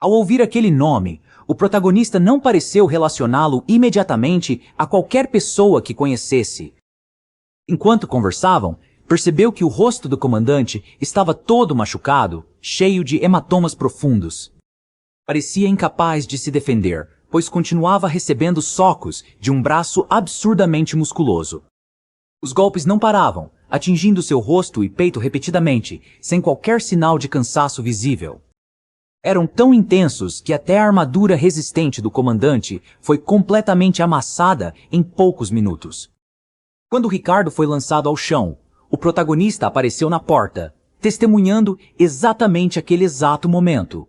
Ao ouvir aquele nome, o protagonista não pareceu relacioná-lo imediatamente a qualquer pessoa que conhecesse. Enquanto conversavam, percebeu que o rosto do comandante estava todo machucado, cheio de hematomas profundos. Parecia incapaz de se defender, pois continuava recebendo socos de um braço absurdamente musculoso. Os golpes não paravam, atingindo seu rosto e peito repetidamente, sem qualquer sinal de cansaço visível. Eram tão intensos que até a armadura resistente do comandante foi completamente amassada em poucos minutos. Quando Ricardo foi lançado ao chão, o protagonista apareceu na porta, testemunhando exatamente aquele exato momento.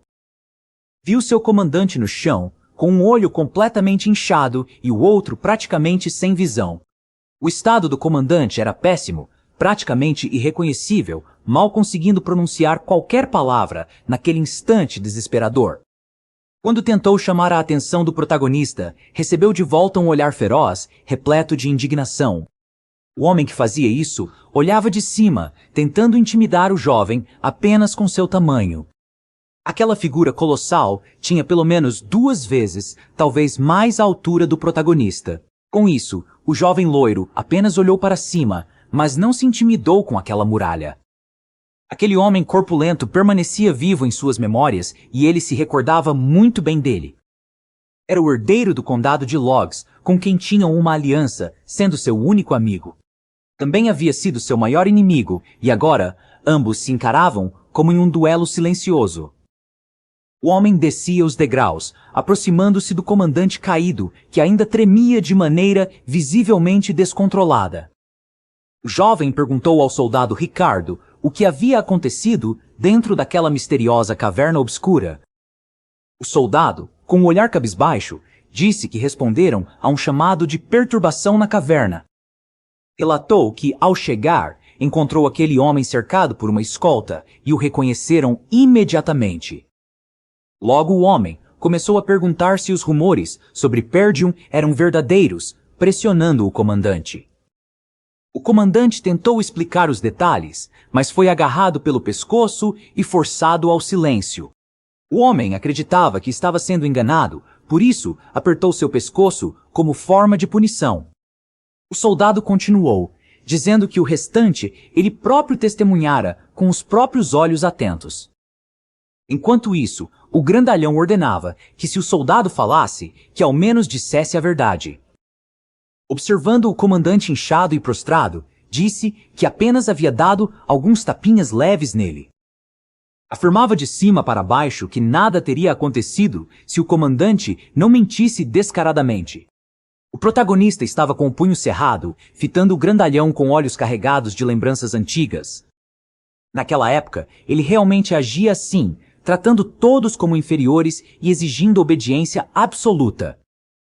Viu seu comandante no chão, com um olho completamente inchado e o outro praticamente sem visão. O estado do comandante era péssimo, praticamente irreconhecível, mal conseguindo pronunciar qualquer palavra naquele instante desesperador. Quando tentou chamar a atenção do protagonista, recebeu de volta um olhar feroz, repleto de indignação. O homem que fazia isso olhava de cima, tentando intimidar o jovem apenas com seu tamanho. Aquela figura colossal tinha pelo menos 2 vezes, talvez mais a altura do protagonista. Com isso, o jovem loiro apenas olhou para cima, mas não se intimidou com aquela muralha. Aquele homem corpulento permanecia vivo em suas memórias e ele se recordava muito bem dele. Era o herdeiro do condado de Logs, com quem tinham uma aliança, sendo seu único amigo. Também havia sido seu maior inimigo, e agora ambos se encaravam como em um duelo silencioso. O homem descia os degraus, aproximando-se do comandante caído, que ainda tremia de maneira visivelmente descontrolada. O jovem perguntou ao soldado Ricardo o que havia acontecido dentro daquela misteriosa caverna obscura. O soldado, com um olhar cabisbaixo, disse que responderam a um chamado de perturbação na caverna. Relatou que, ao chegar, encontrou aquele homem cercado por uma escolta e o reconheceram imediatamente. Logo o homem começou a perguntar se os rumores sobre Perdium eram verdadeiros, pressionando o comandante. O comandante tentou explicar os detalhes, mas foi agarrado pelo pescoço e forçado ao silêncio. O homem acreditava que estava sendo enganado, por isso apertou seu pescoço como forma de punição. O soldado continuou, dizendo que o restante ele próprio testemunhara com os próprios olhos atentos. Enquanto isso, o grandalhão ordenava que se o soldado falasse, que ao menos dissesse a verdade. Observando o comandante inchado e prostrado, disse que apenas havia dado alguns tapinhas leves nele. Afirmava de cima para baixo que nada teria acontecido se o comandante não mentisse descaradamente. O protagonista estava com o punho cerrado, fitando o grandalhão com olhos carregados de lembranças antigas. Naquela época, ele realmente agia assim, tratando todos como inferiores e exigindo obediência absoluta.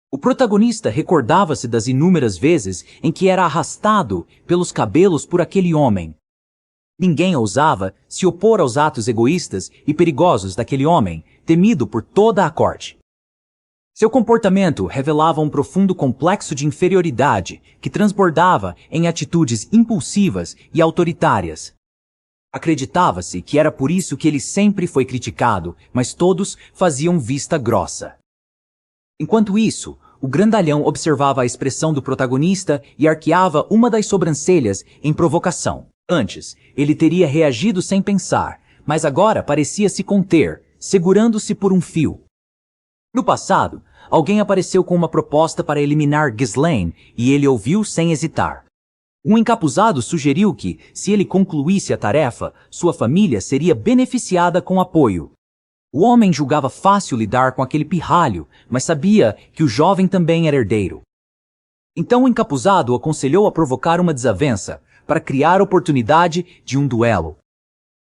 O protagonista recordava-se das inúmeras vezes em que era arrastado pelos cabelos por aquele homem. Ninguém ousava se opor aos atos egoístas e perigosos daquele homem, temido por toda a corte. Seu comportamento revelava um profundo complexo de inferioridade que transbordava em atitudes impulsivas e autoritárias. Acreditava-se que era por isso que ele sempre foi criticado, mas todos faziam vista grossa. Enquanto isso, o grandalhão observava a expressão do protagonista e arqueava uma das sobrancelhas em provocação. Antes, ele teria reagido sem pensar, mas agora parecia se conter, segurando-se por um fio. No passado, alguém apareceu com uma proposta para eliminar Ghislaine e ele ouviu sem hesitar. Um encapuzado sugeriu que, se ele concluísse a tarefa, sua família seria beneficiada com apoio. O homem julgava fácil lidar com aquele pirralho, mas sabia que o jovem também era herdeiro. Então o encapuzado aconselhou a provocar uma desavença, para criar oportunidade de um duelo.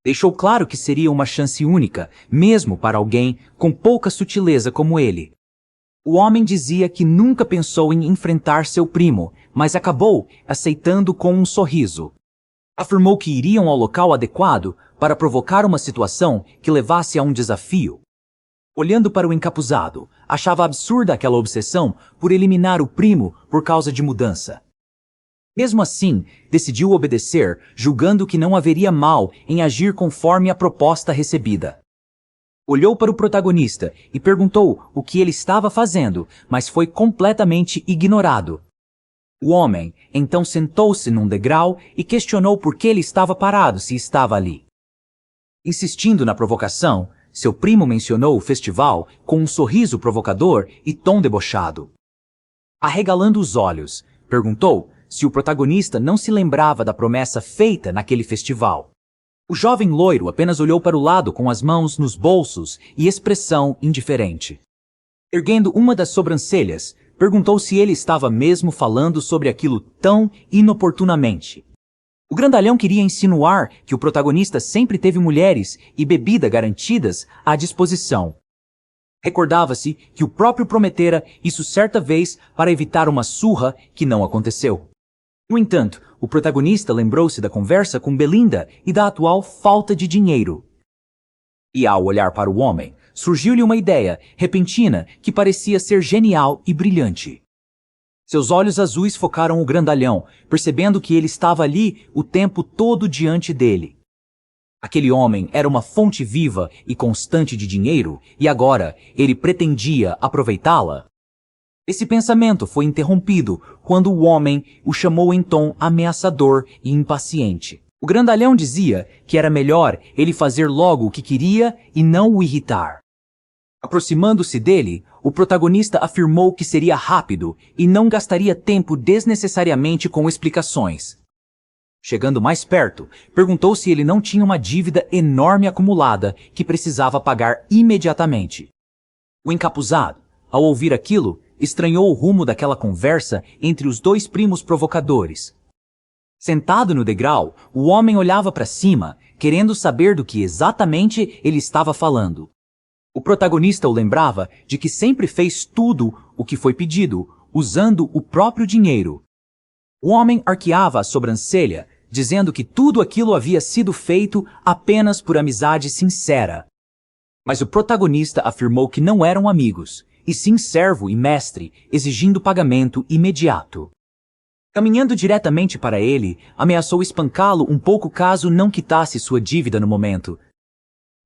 Deixou claro que seria uma chance única, mesmo para alguém com pouca sutileza como ele. O homem dizia que nunca pensou em enfrentar seu primo, mas acabou aceitando com um sorriso. Afirmou que iriam ao local adequado para provocar uma situação que levasse a um desafio. Olhando para o encapuzado, achava absurda aquela obsessão por eliminar o primo por causa de mudança. Mesmo assim, decidiu obedecer, julgando que não haveria mal em agir conforme a proposta recebida. Olhou para o protagonista e perguntou o que ele estava fazendo, mas foi completamente ignorado. O homem então sentou-se num degrau e questionou por que ele estava parado se estava ali. Insistindo na provocação, seu primo mencionou o festival com um sorriso provocador e tom debochado. Arregalando os olhos, perguntou se o protagonista não se lembrava da promessa feita naquele festival. O jovem loiro apenas olhou para o lado com as mãos nos bolsos e expressão indiferente. Erguendo uma das sobrancelhas, perguntou se ele estava mesmo falando sobre aquilo tão inoportunamente. O grandalhão queria insinuar que o protagonista sempre teve mulheres e bebida garantidas à disposição. Recordava-se que o próprio prometera isso certa vez para evitar uma surra que não aconteceu. No entanto, o protagonista lembrou-se da conversa com Belinda e da atual falta de dinheiro. E ao olhar para o homem, surgiu-lhe uma ideia repentina que parecia ser genial e brilhante. Seus olhos azuis focaram o grandalhão, percebendo que ele estava ali o tempo todo diante dele. Aquele homem era uma fonte viva e constante de dinheiro, e agora ele pretendia aproveitá-la. Esse pensamento foi interrompido quando o homem o chamou em tom ameaçador e impaciente. O grandalhão dizia que era melhor ele fazer logo o que queria e não o irritar. Aproximando-se dele, o protagonista afirmou que seria rápido e não gastaria tempo desnecessariamente com explicações. Chegando mais perto, perguntou se ele não tinha uma dívida enorme acumulada que precisava pagar imediatamente. O encapuzado, ao ouvir aquilo, estranhou o rumo daquela conversa entre os dois primos provocadores. Sentado no degrau, o homem olhava para cima, querendo saber do que exatamente ele estava falando. O protagonista o lembrava de que sempre fez tudo o que foi pedido, usando o próprio dinheiro. O homem arqueava a sobrancelha, dizendo que tudo aquilo havia sido feito apenas por amizade sincera. Mas o protagonista afirmou que não eram amigos, e sim servo e mestre, exigindo pagamento imediato. Caminhando diretamente para ele, ameaçou espancá-lo um pouco caso não quitasse sua dívida no momento.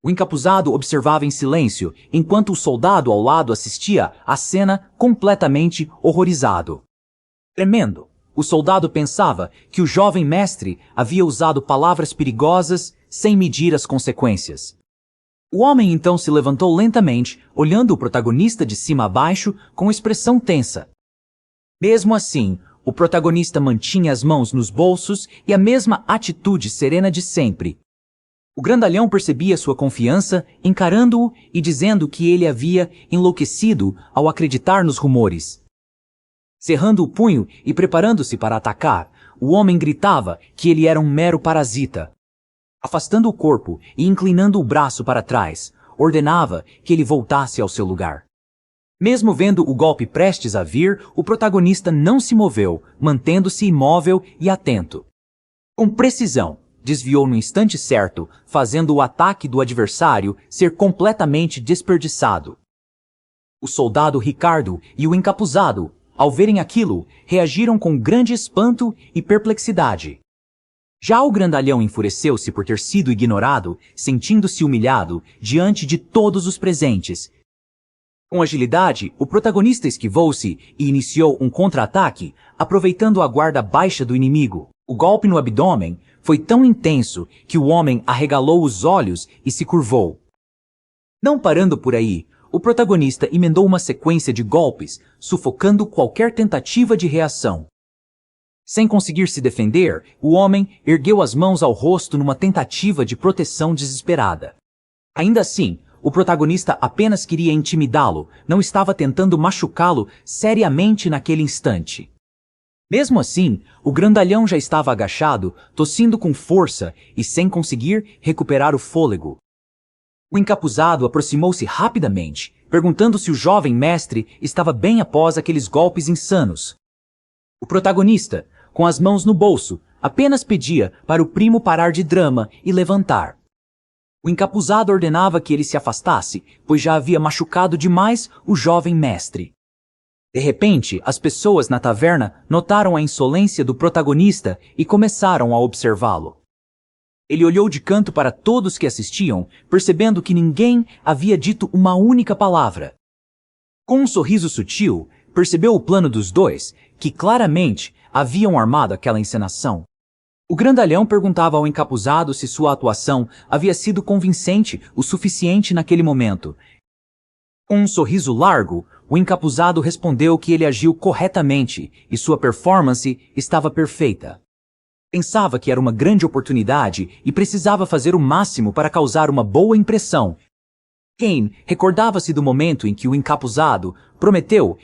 O encapuzado observava em silêncio, enquanto o soldado ao lado assistia à cena completamente horrorizado. Tremendo, o soldado pensava que o jovem mestre havia usado palavras perigosas sem medir as consequências. O homem então se levantou lentamente, olhando o protagonista de cima a baixo com expressão tensa. Mesmo assim, o protagonista mantinha as mãos nos bolsos e a mesma atitude serena de sempre. O grandalhão percebia sua confiança, encarando-o e dizendo que ele havia enlouquecido ao acreditar nos rumores. Cerrando o punho e preparando-se para atacar, o homem gritava que ele era um mero parasita. Afastando o corpo e inclinando o braço para trás, ordenava que ele voltasse ao seu lugar. Mesmo vendo o golpe prestes a vir, o protagonista não se moveu, mantendo-se imóvel e atento. Com precisão, desviou no instante certo, fazendo o ataque do adversário ser completamente desperdiçado. O soldado Ricardo e o encapuzado, ao verem aquilo, reagiram com grande espanto e perplexidade. Já o grandalhão enfureceu-se por ter sido ignorado, sentindo-se humilhado diante de todos os presentes. Com agilidade, o protagonista esquivou-se e iniciou um contra-ataque, aproveitando a guarda baixa do inimigo. O golpe no abdômen foi tão intenso que o homem arregalou os olhos e se curvou. Não parando por aí, o protagonista emendou uma sequência de golpes, sufocando qualquer tentativa de reação. Sem conseguir se defender, o homem ergueu as mãos ao rosto numa tentativa de proteção desesperada. Ainda assim, o protagonista apenas queria intimidá-lo, não estava tentando machucá-lo seriamente naquele instante. Mesmo assim, o grandalhão já estava agachado, tossindo com força e sem conseguir recuperar o fôlego. O encapuzado aproximou-se rapidamente, perguntando se o jovem mestre estava bem após aqueles golpes insanos. O protagonista, com as mãos no bolso, apenas pedia para o primo parar de drama e levantar. O encapuzado ordenava que ele se afastasse, pois já havia machucado demais o jovem mestre. De repente, as pessoas na taverna notaram a insolência do protagonista e começaram a observá-lo. Ele olhou de canto para todos que assistiam, percebendo que ninguém havia dito uma única palavra. Com um sorriso sutil, percebeu o plano dos dois, que claramente haviam armado aquela encenação. O grandalhão perguntava ao encapuzado se sua atuação havia sido convincente o suficiente naquele momento. Com um sorriso largo, o encapuzado respondeu que ele agiu corretamente e sua performance estava perfeita. Pensava que era uma grande oportunidade e precisava fazer o máximo para causar uma boa impressão. Kane recordava-se do momento em que o encapuzado prometeu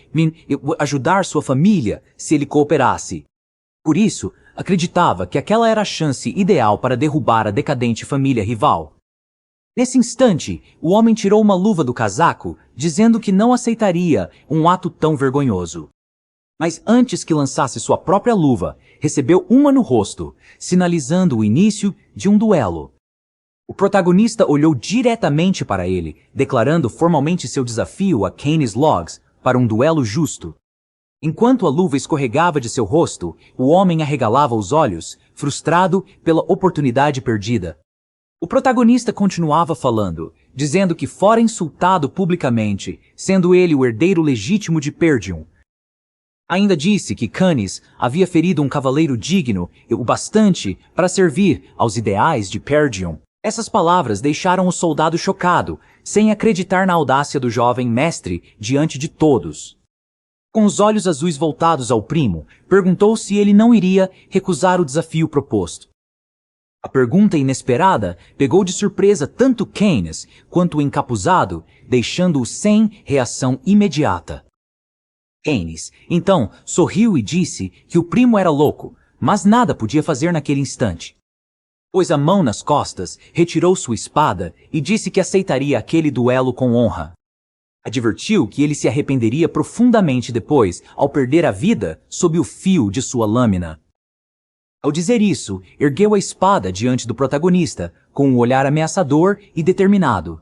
ajudar sua família se ele cooperasse. Por isso, acreditava que aquela era a chance ideal para derrubar a decadente família rival. Nesse instante, o homem tirou uma luva do casaco, dizendo que não aceitaria um ato tão vergonhoso. Mas antes que lançasse sua própria luva, recebeu uma no rosto, sinalizando o início de um duelo. O protagonista olhou diretamente para ele, declarando formalmente seu desafio a Keynes Logs para um duelo justo. Enquanto a luva escorregava de seu rosto, o homem arregalava os olhos, frustrado pela oportunidade perdida. O protagonista continuava falando, dizendo que fora insultado publicamente, sendo ele o herdeiro legítimo de Perdium. Ainda disse que Canis havia ferido um cavaleiro digno o bastante para servir aos ideais de Perdium. Essas palavras deixaram o soldado chocado, sem acreditar na audácia do jovem mestre diante de todos. Com os olhos azuis voltados ao primo, perguntou se ele não iria recusar o desafio proposto. A pergunta inesperada pegou de surpresa tanto Keynes quanto o encapuzado, deixando-o sem reação imediata. Keynes, então, sorriu e disse que o primo era louco, mas nada podia fazer naquele instante. Pôs a mão nas costas, retirou sua espada e disse que aceitaria aquele duelo com honra. Advertiu que ele se arrependeria profundamente depois, ao perder a vida sob o fio de sua lâmina. Ao dizer isso, ergueu a espada diante do protagonista, com um olhar ameaçador e determinado.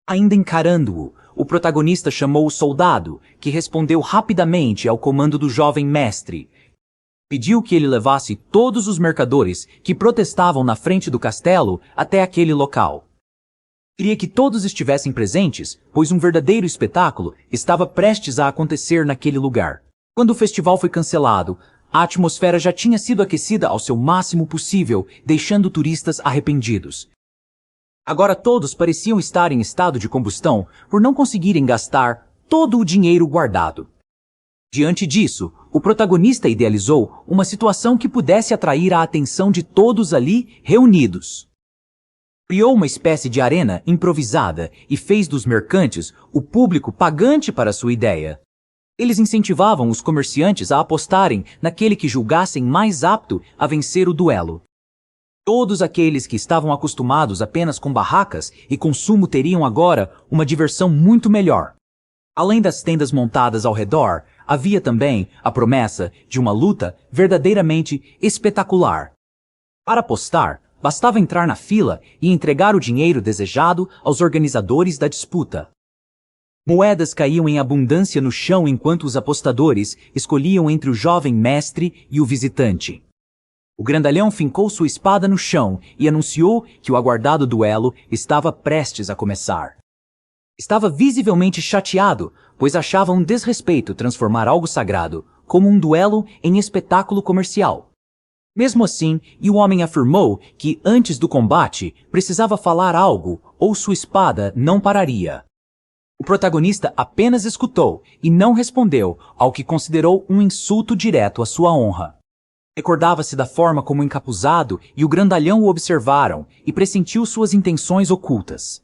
Ainda encarando-o, o protagonista chamou o soldado, que respondeu rapidamente ao comando do jovem mestre. Pediu que ele levasse todos os mercadores que protestavam na frente do castelo até aquele local. Queria que todos estivessem presentes, pois um verdadeiro espetáculo estava prestes a acontecer naquele lugar. Quando o festival foi cancelado, a atmosfera já tinha sido aquecida ao seu máximo possível, deixando turistas arrependidos. Agora todos pareciam estar em estado de combustão por não conseguirem gastar todo o dinheiro guardado. Diante disso, o protagonista idealizou uma situação que pudesse atrair a atenção de todos ali reunidos. Criou uma espécie de arena improvisada e fez dos mercantes o público pagante para sua ideia. Eles incentivavam os comerciantes a apostarem naquele que julgassem mais apto a vencer o duelo. Todos aqueles que estavam acostumados apenas com barracas e consumo teriam agora uma diversão muito melhor. Além das tendas montadas ao redor, havia também a promessa de uma luta verdadeiramente espetacular. Para apostar, bastava entrar na fila e entregar o dinheiro desejado aos organizadores da disputa. Moedas caíam em abundância no chão enquanto os apostadores escolhiam entre o jovem mestre e o visitante. O grandalhão fincou sua espada no chão e anunciou que o aguardado duelo estava prestes a começar. Estava visivelmente chateado, pois achava um desrespeito transformar algo sagrado, como um duelo, em espetáculo comercial. Mesmo assim, o homem afirmou que antes do combate precisava falar algo ou sua espada não pararia. O protagonista apenas escutou e não respondeu ao que considerou um insulto direto à sua honra. Recordava-se da forma como o encapuzado e o grandalhão o observaram e pressentiu suas intenções ocultas.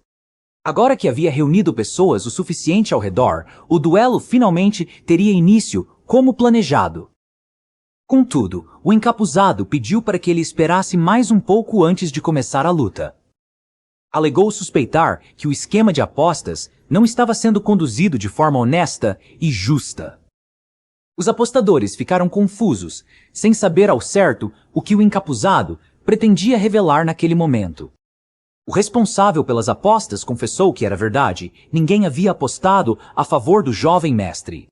Agora que havia reunido pessoas o suficiente ao redor, o duelo finalmente teria início como planejado. Contudo, o encapuzado pediu para que ele esperasse mais um pouco antes de começar a luta. Alegou suspeitar que o esquema de apostas não estava sendo conduzido de forma honesta e justa. Os apostadores ficaram confusos, sem saber ao certo o que o encapuzado pretendia revelar naquele momento. O responsável pelas apostas confessou que era verdade, ninguém havia apostado a favor do jovem mestre.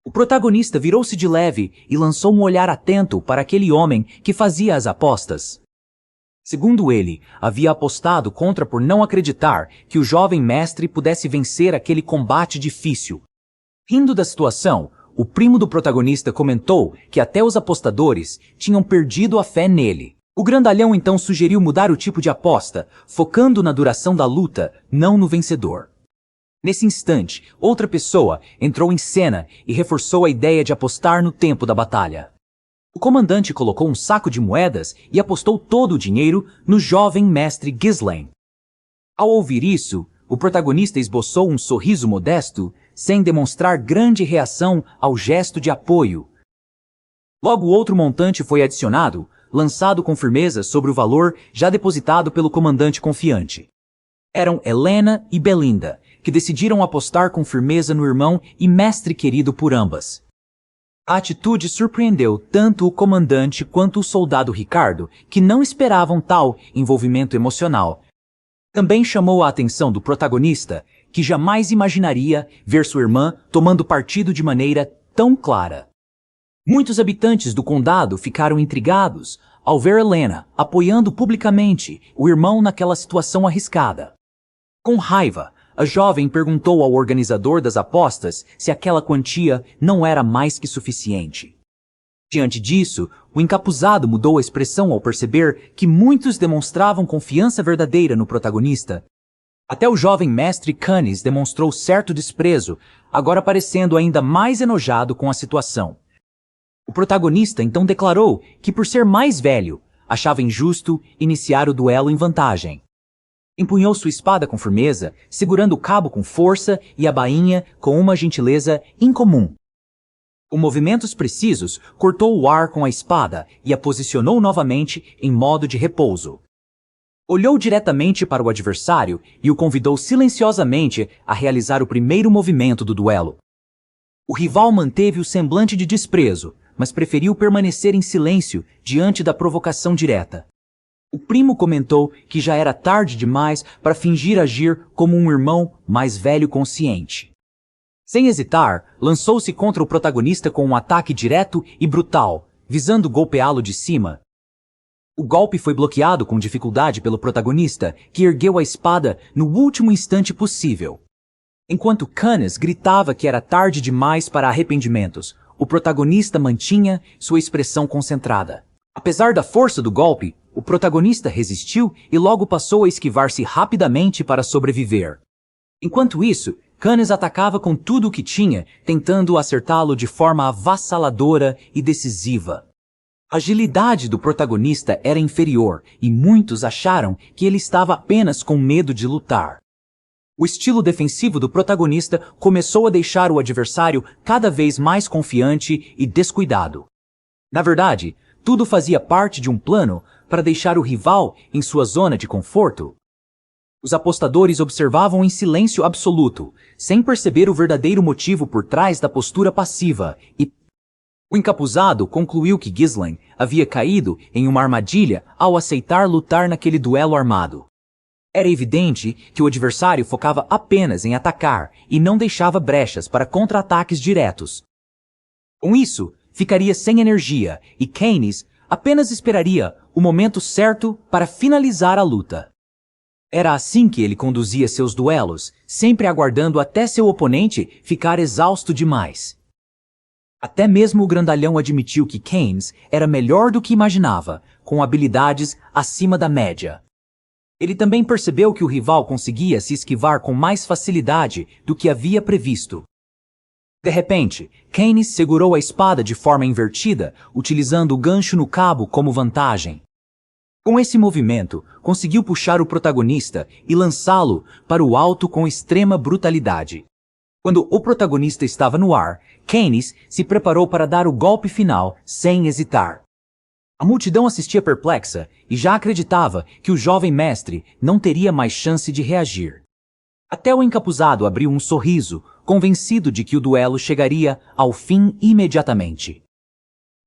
O protagonista virou-se de leve e lançou um olhar atento para aquele homem que fazia as apostas. Segundo ele, havia apostado contra por não acreditar que o jovem mestre pudesse vencer aquele combate difícil. Rindo da situação, o primo do protagonista comentou que até os apostadores tinham perdido a fé nele. O grandalhão então sugeriu mudar o tipo de aposta, focando na duração da luta, não no vencedor. Nesse instante, outra pessoa entrou em cena e reforçou a ideia de apostar no tempo da batalha. O comandante colocou um saco de moedas e apostou todo o dinheiro no jovem mestre Ghislaine. Ao ouvir isso, o protagonista esboçou um sorriso modesto, sem demonstrar grande reação ao gesto de apoio. Logo outro montante foi adicionado, lançado com firmeza sobre o valor já depositado pelo comandante confiante. Eram Helena e Belinda, que decidiram apostar com firmeza no irmão e mestre querido por ambas. A atitude surpreendeu tanto o comandante quanto o soldado Ricardo, que não esperavam tal envolvimento emocional. Também chamou a atenção do protagonista, que jamais imaginaria ver sua irmã tomando partido de maneira tão clara. Muitos habitantes do condado ficaram intrigados ao ver Helena apoiando publicamente o irmão naquela situação arriscada. Com raiva, a jovem perguntou ao organizador das apostas se aquela quantia não era mais que suficiente. Diante disso, o encapuzado mudou a expressão ao perceber que muitos demonstravam confiança verdadeira no protagonista. Até o jovem mestre Canis demonstrou certo desprezo, agora parecendo ainda mais enojado com a situação. O protagonista então declarou que, por ser mais velho, achava injusto iniciar o duelo em vantagem. Empunhou sua espada com firmeza, segurando o cabo com força e a bainha com uma gentileza incomum. Com movimentos precisos, cortou o ar com a espada e a posicionou novamente em modo de repouso. Olhou diretamente para o adversário e o convidou silenciosamente a realizar o primeiro movimento do duelo. O rival manteve o semblante de desprezo, mas preferiu permanecer em silêncio diante da provocação direta. O primo comentou que já era tarde demais para fingir agir como um irmão mais velho consciente. Sem hesitar, lançou-se contra o protagonista com um ataque direto e brutal, visando golpeá-lo de cima. O golpe foi bloqueado com dificuldade pelo protagonista, que ergueu a espada no último instante possível. Enquanto Canis gritava que era tarde demais para arrependimentos, o protagonista mantinha sua expressão concentrada. Apesar da força do golpe, o protagonista resistiu e logo passou a esquivar-se rapidamente para sobreviver. Enquanto isso, Canis atacava com tudo o que tinha, tentando acertá-lo de forma avassaladora e decisiva. A agilidade do protagonista era inferior e muitos acharam que ele estava apenas com medo de lutar. O estilo defensivo do protagonista começou a deixar o adversário cada vez mais confiante e descuidado. Na verdade, tudo fazia parte de um plano para deixar o rival em sua zona de conforto. Os apostadores observavam em silêncio absoluto, sem perceber o verdadeiro motivo por trás da postura passiva, e o encapuzado concluiu que Ghislaine havia caído em uma armadilha ao aceitar lutar naquele duelo armado. Era evidente que o adversário focava apenas em atacar e não deixava brechas para contra-ataques diretos. Com isso, ficaria sem energia e Canis apenas esperaria o momento certo para finalizar a luta. Era assim que ele conduzia seus duelos, sempre aguardando até seu oponente ficar exausto demais. Até mesmo o grandalhão admitiu que Canis era melhor do que imaginava, com habilidades acima da média. Ele também percebeu que o rival conseguia se esquivar com mais facilidade do que havia previsto. De repente, Canis segurou a espada de forma invertida, utilizando o gancho no cabo como vantagem. Com esse movimento, conseguiu puxar o protagonista e lançá-lo para o alto com extrema brutalidade. Quando o protagonista estava no ar, Canis se preparou para dar o golpe final sem hesitar. A multidão assistia perplexa e já acreditava que o jovem mestre não teria mais chance de reagir. Até o encapuzado abriu um sorriso, convencido de que o duelo chegaria ao fim imediatamente.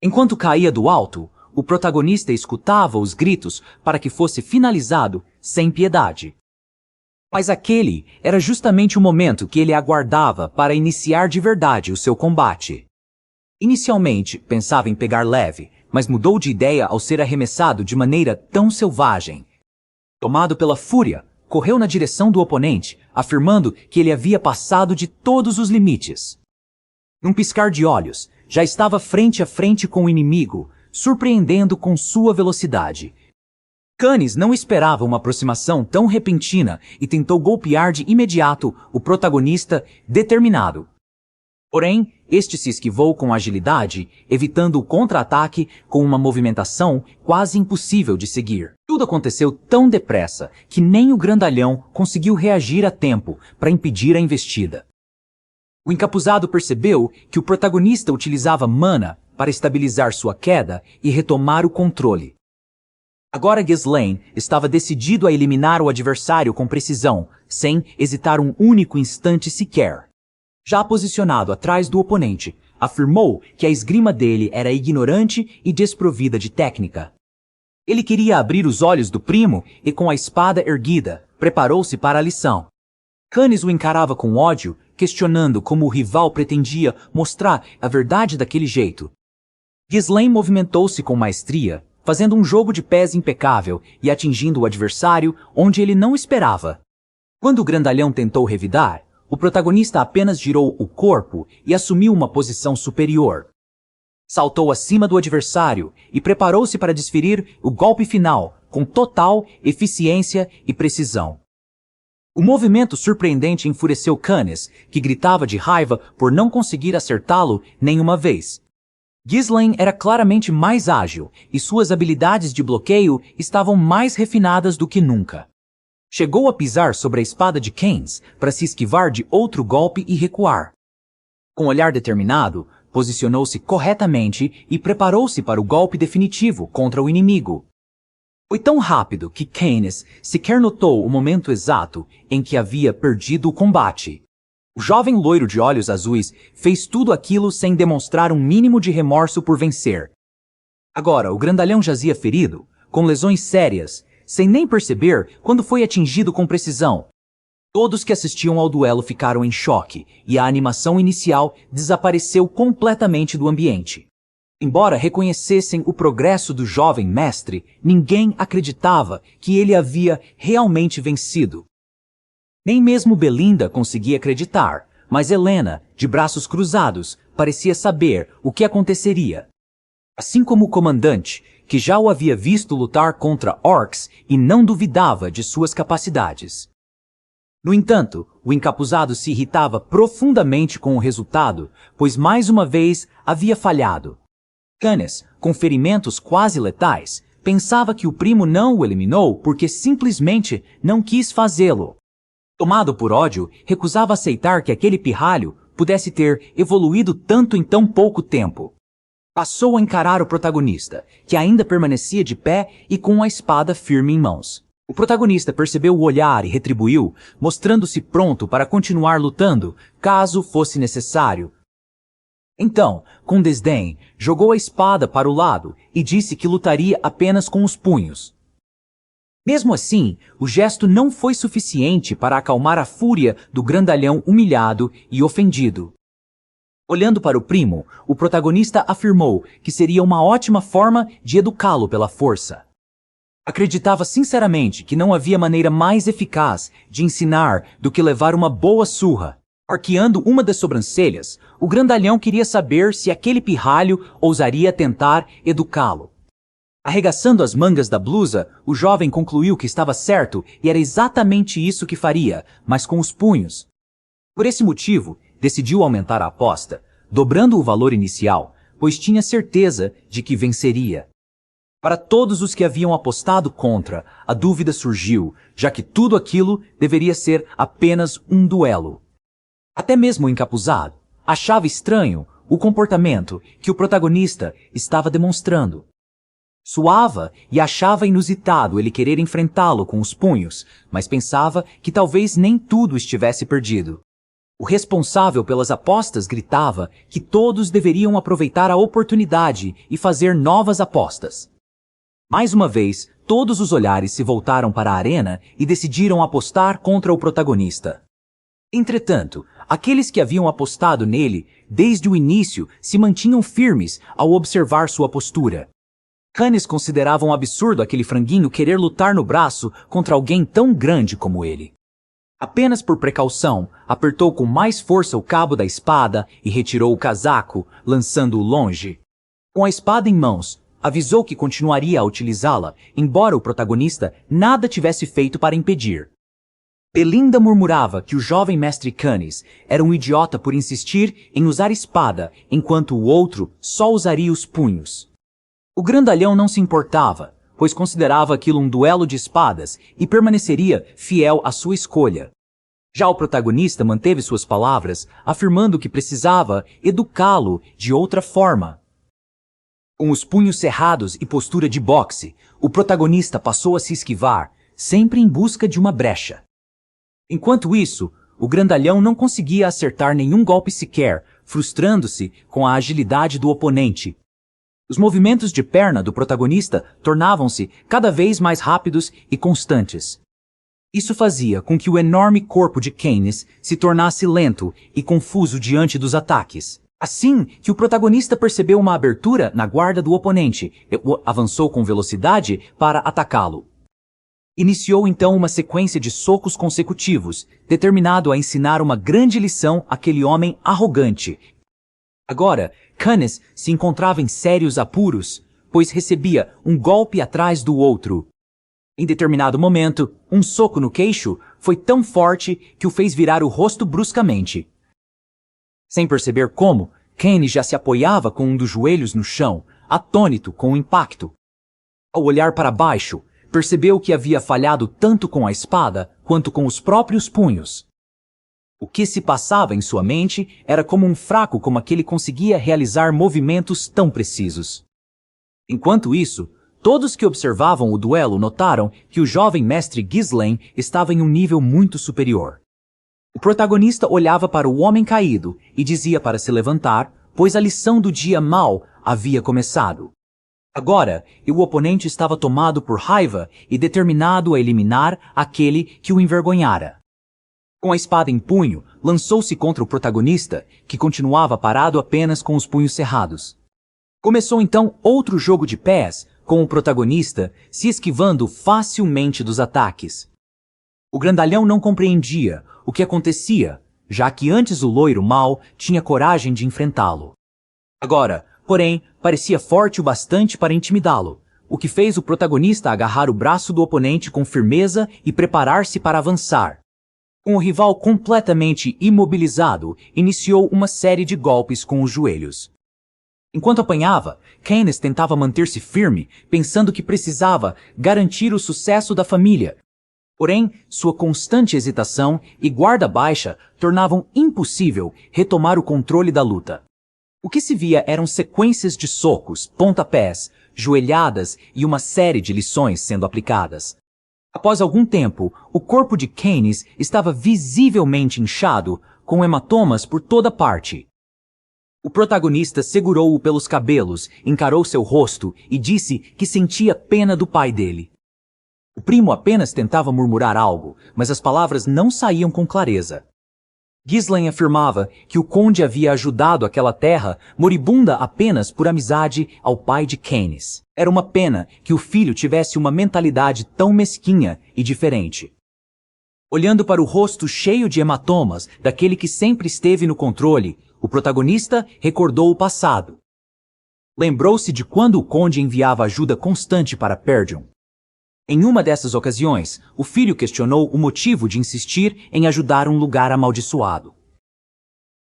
Enquanto caía do alto, o protagonista escutava os gritos para que fosse finalizado sem piedade. Mas aquele era justamente o momento que ele aguardava para iniciar de verdade o seu combate. Inicialmente, pensava em pegar leve, mas mudou de ideia ao ser arremessado de maneira tão selvagem. Tomado pela fúria, correu na direção do oponente, afirmando que ele havia passado de todos os limites. Num piscar de olhos, já estava frente a frente com o inimigo, surpreendendo com sua velocidade. Canis não esperava uma aproximação tão repentina e tentou golpear de imediato o protagonista determinado. Porém, este se esquivou com agilidade, evitando o contra-ataque com uma movimentação quase impossível de seguir. Tudo aconteceu tão depressa que nem o grandalhão conseguiu reagir a tempo para impedir a investida. O encapuzado percebeu que o protagonista utilizava mana para estabilizar sua queda e retomar o controle. Agora Ghislaine estava decidido a eliminar o adversário com precisão, sem hesitar um único instante sequer. Já posicionado atrás do oponente, afirmou que a esgrima dele era ignorante e desprovida de técnica. Ele queria abrir os olhos do primo e, com a espada erguida, preparou-se para a lição. Canis o encarava com ódio, questionando como o rival pretendia mostrar a verdade daquele jeito. Ghislaine movimentou-se com maestria, fazendo um jogo de pés impecável e atingindo o adversário onde ele não esperava. Quando o grandalhão tentou revidar, o protagonista apenas girou o corpo e assumiu uma posição superior. Saltou acima do adversário e preparou-se para desferir o golpe final com total eficiência e precisão. O movimento surpreendente enfureceu Canis, que gritava de raiva por não conseguir acertá-lo nenhuma vez. Ghislaine era claramente mais ágil e suas habilidades de bloqueio estavam mais refinadas do que nunca. Chegou a pisar sobre a espada de Canis para se esquivar de outro golpe e recuar. Com olhar determinado, posicionou-se corretamente e preparou-se para o golpe definitivo contra o inimigo. Foi tão rápido que Keynes sequer notou o momento exato em que havia perdido o combate. O jovem loiro de olhos azuis fez tudo aquilo sem demonstrar um mínimo de remorso por vencer. Agora, o grandalhão jazia ferido, com lesões sérias, sem nem perceber quando foi atingido com precisão. Todos que assistiam ao duelo ficaram em choque e a animação inicial desapareceu completamente do ambiente. Embora reconhecessem o progresso do jovem mestre, ninguém acreditava que ele havia realmente vencido. Nem mesmo Belinda conseguia acreditar, mas Helena, de braços cruzados, parecia saber o que aconteceria. Assim como o comandante, que já o havia visto lutar contra orcs e não duvidava de suas capacidades. No entanto, o encapuzado se irritava profundamente com o resultado, pois mais uma vez havia falhado. Keynes, com ferimentos quase letais, pensava que o primo não o eliminou porque simplesmente não quis fazê-lo. Tomado por ódio, recusava aceitar que aquele pirralho pudesse ter evoluído tanto em tão pouco tempo. Passou a encarar o protagonista, que ainda permanecia de pé e com a espada firme em mãos. O protagonista percebeu o olhar e retribuiu, mostrando-se pronto para continuar lutando, caso fosse necessário. Então, com desdém, jogou a espada para o lado e disse que lutaria apenas com os punhos. Mesmo assim, o gesto não foi suficiente para acalmar a fúria do grandalhão humilhado e ofendido. Olhando para o primo, o protagonista afirmou que seria uma ótima forma de educá-lo pela força. Acreditava sinceramente que não havia maneira mais eficaz de ensinar do que levar uma boa surra. Arqueando uma das sobrancelhas, o grandalhão queria saber se aquele pirralho ousaria tentar educá-lo. Arregaçando as mangas da blusa, o jovem concluiu que estava certo e era exatamente isso que faria, mas com os punhos. Por esse motivo, decidiu aumentar a aposta, dobrando o valor inicial, pois tinha certeza de que venceria. Para todos os que haviam apostado contra, a dúvida surgiu, já que tudo aquilo deveria ser apenas um duelo. Até mesmo o encapuzado achava estranho o comportamento que o protagonista estava demonstrando. Suava e achava inusitado ele querer enfrentá-lo com os punhos, mas pensava que talvez nem tudo estivesse perdido. O responsável pelas apostas gritava que todos deveriam aproveitar a oportunidade e fazer novas apostas. Mais uma vez, todos os olhares se voltaram para a arena e decidiram apostar contra o protagonista. Entretanto, aqueles que haviam apostado nele desde o início se mantinham firmes ao observar sua postura. Keynes considerava um absurdo aquele franguinho querer lutar no braço contra alguém tão grande como ele. Apenas por precaução, apertou com mais força o cabo da espada e retirou o casaco, lançando-o longe. Com a espada em mãos, avisou que continuaria a utilizá-la, embora o protagonista nada tivesse feito para impedir. Belinda murmurava que o jovem mestre Keynes era um idiota por insistir em usar espada, enquanto o outro só usaria os punhos. O grandalhão não se importava, pois considerava aquilo um duelo de espadas e permaneceria fiel à sua escolha. Já o protagonista manteve suas palavras, afirmando que precisava educá-lo de outra forma. Com os punhos cerrados e postura de boxe, o protagonista passou a se esquivar, sempre em busca de uma brecha. Enquanto isso, o grandalhão não conseguia acertar nenhum golpe sequer, frustrando-se com a agilidade do oponente. Os movimentos de perna do protagonista tornavam-se cada vez mais rápidos e constantes. Isso fazia com que o enorme corpo de Keynes se tornasse lento e confuso diante dos ataques. Assim que o protagonista percebeu uma abertura na guarda do oponente, avançou com velocidade para atacá-lo. Iniciou então uma sequência de socos consecutivos, determinado a ensinar uma grande lição àquele homem arrogante. Agora, Keynes se encontrava em sérios apuros, pois recebia um golpe atrás do outro. Em determinado momento, um soco no queixo foi tão forte que o fez virar o rosto bruscamente. Sem perceber como, Keynes já se apoiava com um dos joelhos no chão, atônito com o impacto. Ao olhar para baixo, percebeu que havia falhado tanto com a espada quanto com os próprios punhos. O que se passava em sua mente era como um fraco como aquele conseguia realizar movimentos tão precisos. Enquanto isso, todos que observavam o duelo notaram que o jovem mestre Ghislaine estava em um nível muito superior. O protagonista olhava para o homem caído e dizia para se levantar, pois a lição do dia mau havia começado. Agora, o oponente estava tomado por raiva e determinado a eliminar aquele que o envergonhara. Com a espada em punho, lançou-se contra o protagonista, que continuava parado apenas com os punhos cerrados. Começou então outro jogo de pés, com o protagonista se esquivando facilmente dos ataques. O grandalhão não compreendia o que acontecia, já que antes o loiro mau tinha coragem de enfrentá-lo. Agora, porém, parecia forte o bastante para intimidá-lo, o que fez o protagonista agarrar o braço do oponente com firmeza e preparar-se para avançar. Com o rival completamente imobilizado, iniciou uma série de golpes com os joelhos. Enquanto apanhava, Keynes tentava manter-se firme, pensando que precisava garantir o sucesso da família. Porém, sua constante hesitação e guarda baixa tornavam impossível retomar o controle da luta. O que se via eram sequências de socos, pontapés, joelhadas e uma série de lições sendo aplicadas. Após algum tempo, o corpo de Keynes estava visivelmente inchado, com hematomas por toda parte. O protagonista segurou-o pelos cabelos, encarou seu rosto e disse que sentia pena do pai dele. O primo apenas tentava murmurar algo, mas as palavras não saíam com clareza. Ghislaine afirmava que o conde havia ajudado aquela terra moribunda apenas por amizade ao pai de Keynes. Era uma pena que o filho tivesse uma mentalidade tão mesquinha e diferente. Olhando para o rosto cheio de hematomas daquele que sempre esteve no controle, o protagonista recordou o passado. Lembrou-se de quando o conde enviava ajuda constante para Perdion. Em uma dessas ocasiões, o filho questionou o motivo de insistir em ajudar um lugar amaldiçoado.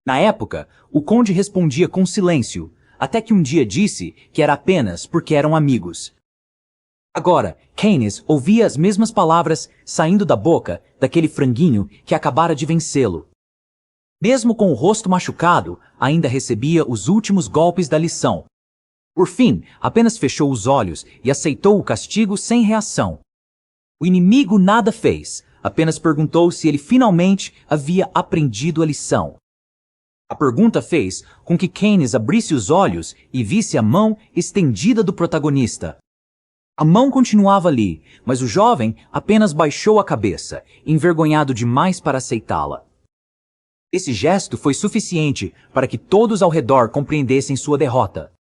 Na época, o conde respondia com silêncio, até que um dia disse que era apenas porque eram amigos. Agora, Keynes ouvia as mesmas palavras saindo da boca daquele franguinho que acabara de vencê-lo. Mesmo com o rosto machucado, ainda recebia os últimos golpes da lição. Por fim, apenas fechou os olhos e aceitou o castigo sem reação. O inimigo nada fez, apenas perguntou se ele finalmente havia aprendido a lição. A pergunta fez com que Keynes abrisse os olhos e visse a mão estendida do protagonista. A mão continuava ali, mas o jovem apenas baixou a cabeça, envergonhado demais para aceitá-la. Esse gesto foi suficiente para que todos ao redor compreendessem sua derrota.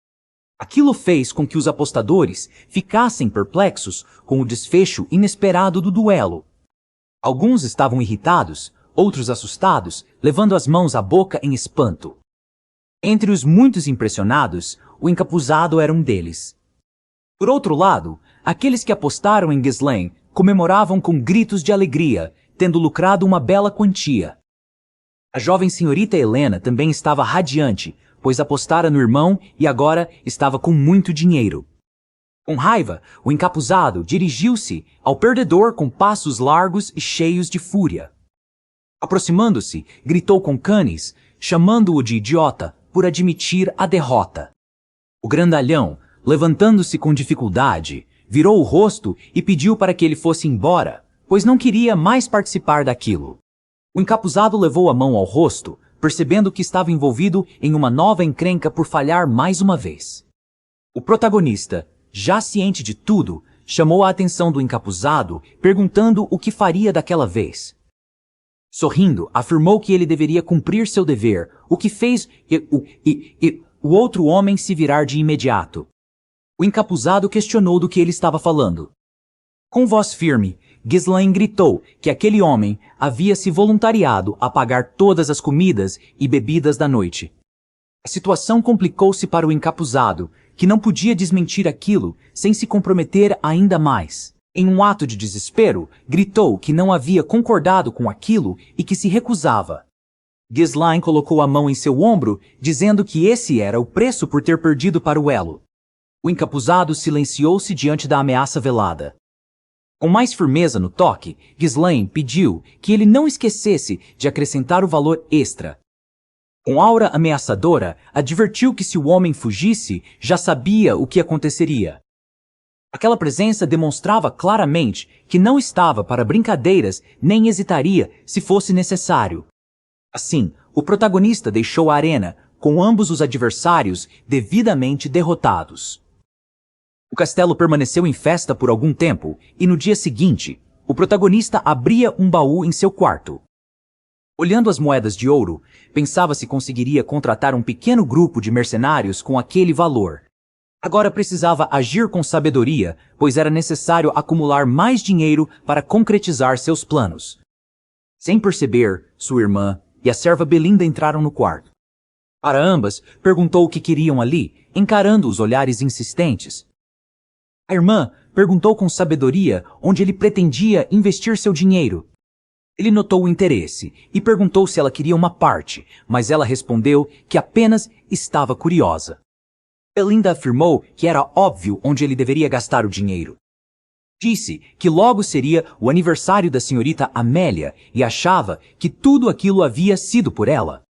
Aquilo fez com que os apostadores ficassem perplexos com o desfecho inesperado do duelo. Alguns estavam irritados, outros assustados, levando as mãos à boca em espanto. Entre os muitos impressionados, o encapuzado era um deles. Por outro lado, aqueles que apostaram em Ghislaine comemoravam com gritos de alegria, tendo lucrado uma bela quantia. A jovem senhorita Helena também estava radiante, pois apostara no irmão e agora estava com muito dinheiro. Com raiva, o encapuzado dirigiu-se ao perdedor com passos largos e cheios de fúria. Aproximando-se, gritou com Keynes, chamando-o de idiota por admitir a derrota. O grandalhão, levantando-se com dificuldade, virou o rosto e pediu para que ele fosse embora, pois não queria mais participar daquilo. O encapuzado levou a mão ao rosto, percebendo que estava envolvido em uma nova encrenca por falhar mais uma vez. O protagonista, já ciente de tudo, chamou a atenção do encapuzado, perguntando o que faria daquela vez. Sorrindo, afirmou que ele deveria cumprir seu dever, o que fez o outro homem se virar de imediato. O encapuzado questionou do que ele estava falando. Com voz firme, Ghislaine gritou que aquele homem havia se voluntariado a pagar todas as comidas e bebidas da noite. A situação complicou-se para o encapuzado, que não podia desmentir aquilo sem se comprometer ainda mais. Em um ato de desespero, gritou que não havia concordado com aquilo e que se recusava. Ghislaine colocou a mão em seu ombro, dizendo que esse era o preço por ter perdido para o elo. O encapuzado silenciou-se diante da ameaça velada. Com mais firmeza no toque, Ghislaine pediu que ele não esquecesse de acrescentar o valor extra. Com aura ameaçadora, advertiu que se o homem fugisse, já sabia o que aconteceria. Aquela presença demonstrava claramente que não estava para brincadeiras nem hesitaria se fosse necessário. Assim, o protagonista deixou a arena, com ambos os adversários devidamente derrotados. O castelo permaneceu em festa por algum tempo, e no dia seguinte, o protagonista abria um baú em seu quarto. Olhando as moedas de ouro, pensava se conseguiria contratar um pequeno grupo de mercenários com aquele valor. Agora precisava agir com sabedoria, pois era necessário acumular mais dinheiro para concretizar seus planos. Sem perceber, sua irmã e a serva Belinda entraram no quarto. Para ambas, perguntou o que queriam ali, encarando os olhares insistentes. A irmã perguntou com sabedoria onde ele pretendia investir seu dinheiro. Ele notou o interesse e perguntou se ela queria uma parte, mas ela respondeu que apenas estava curiosa. Belinda afirmou que era óbvio onde ele deveria gastar o dinheiro. Disse que logo seria o aniversário da senhorita Amélia e achava que tudo aquilo havia sido por ela.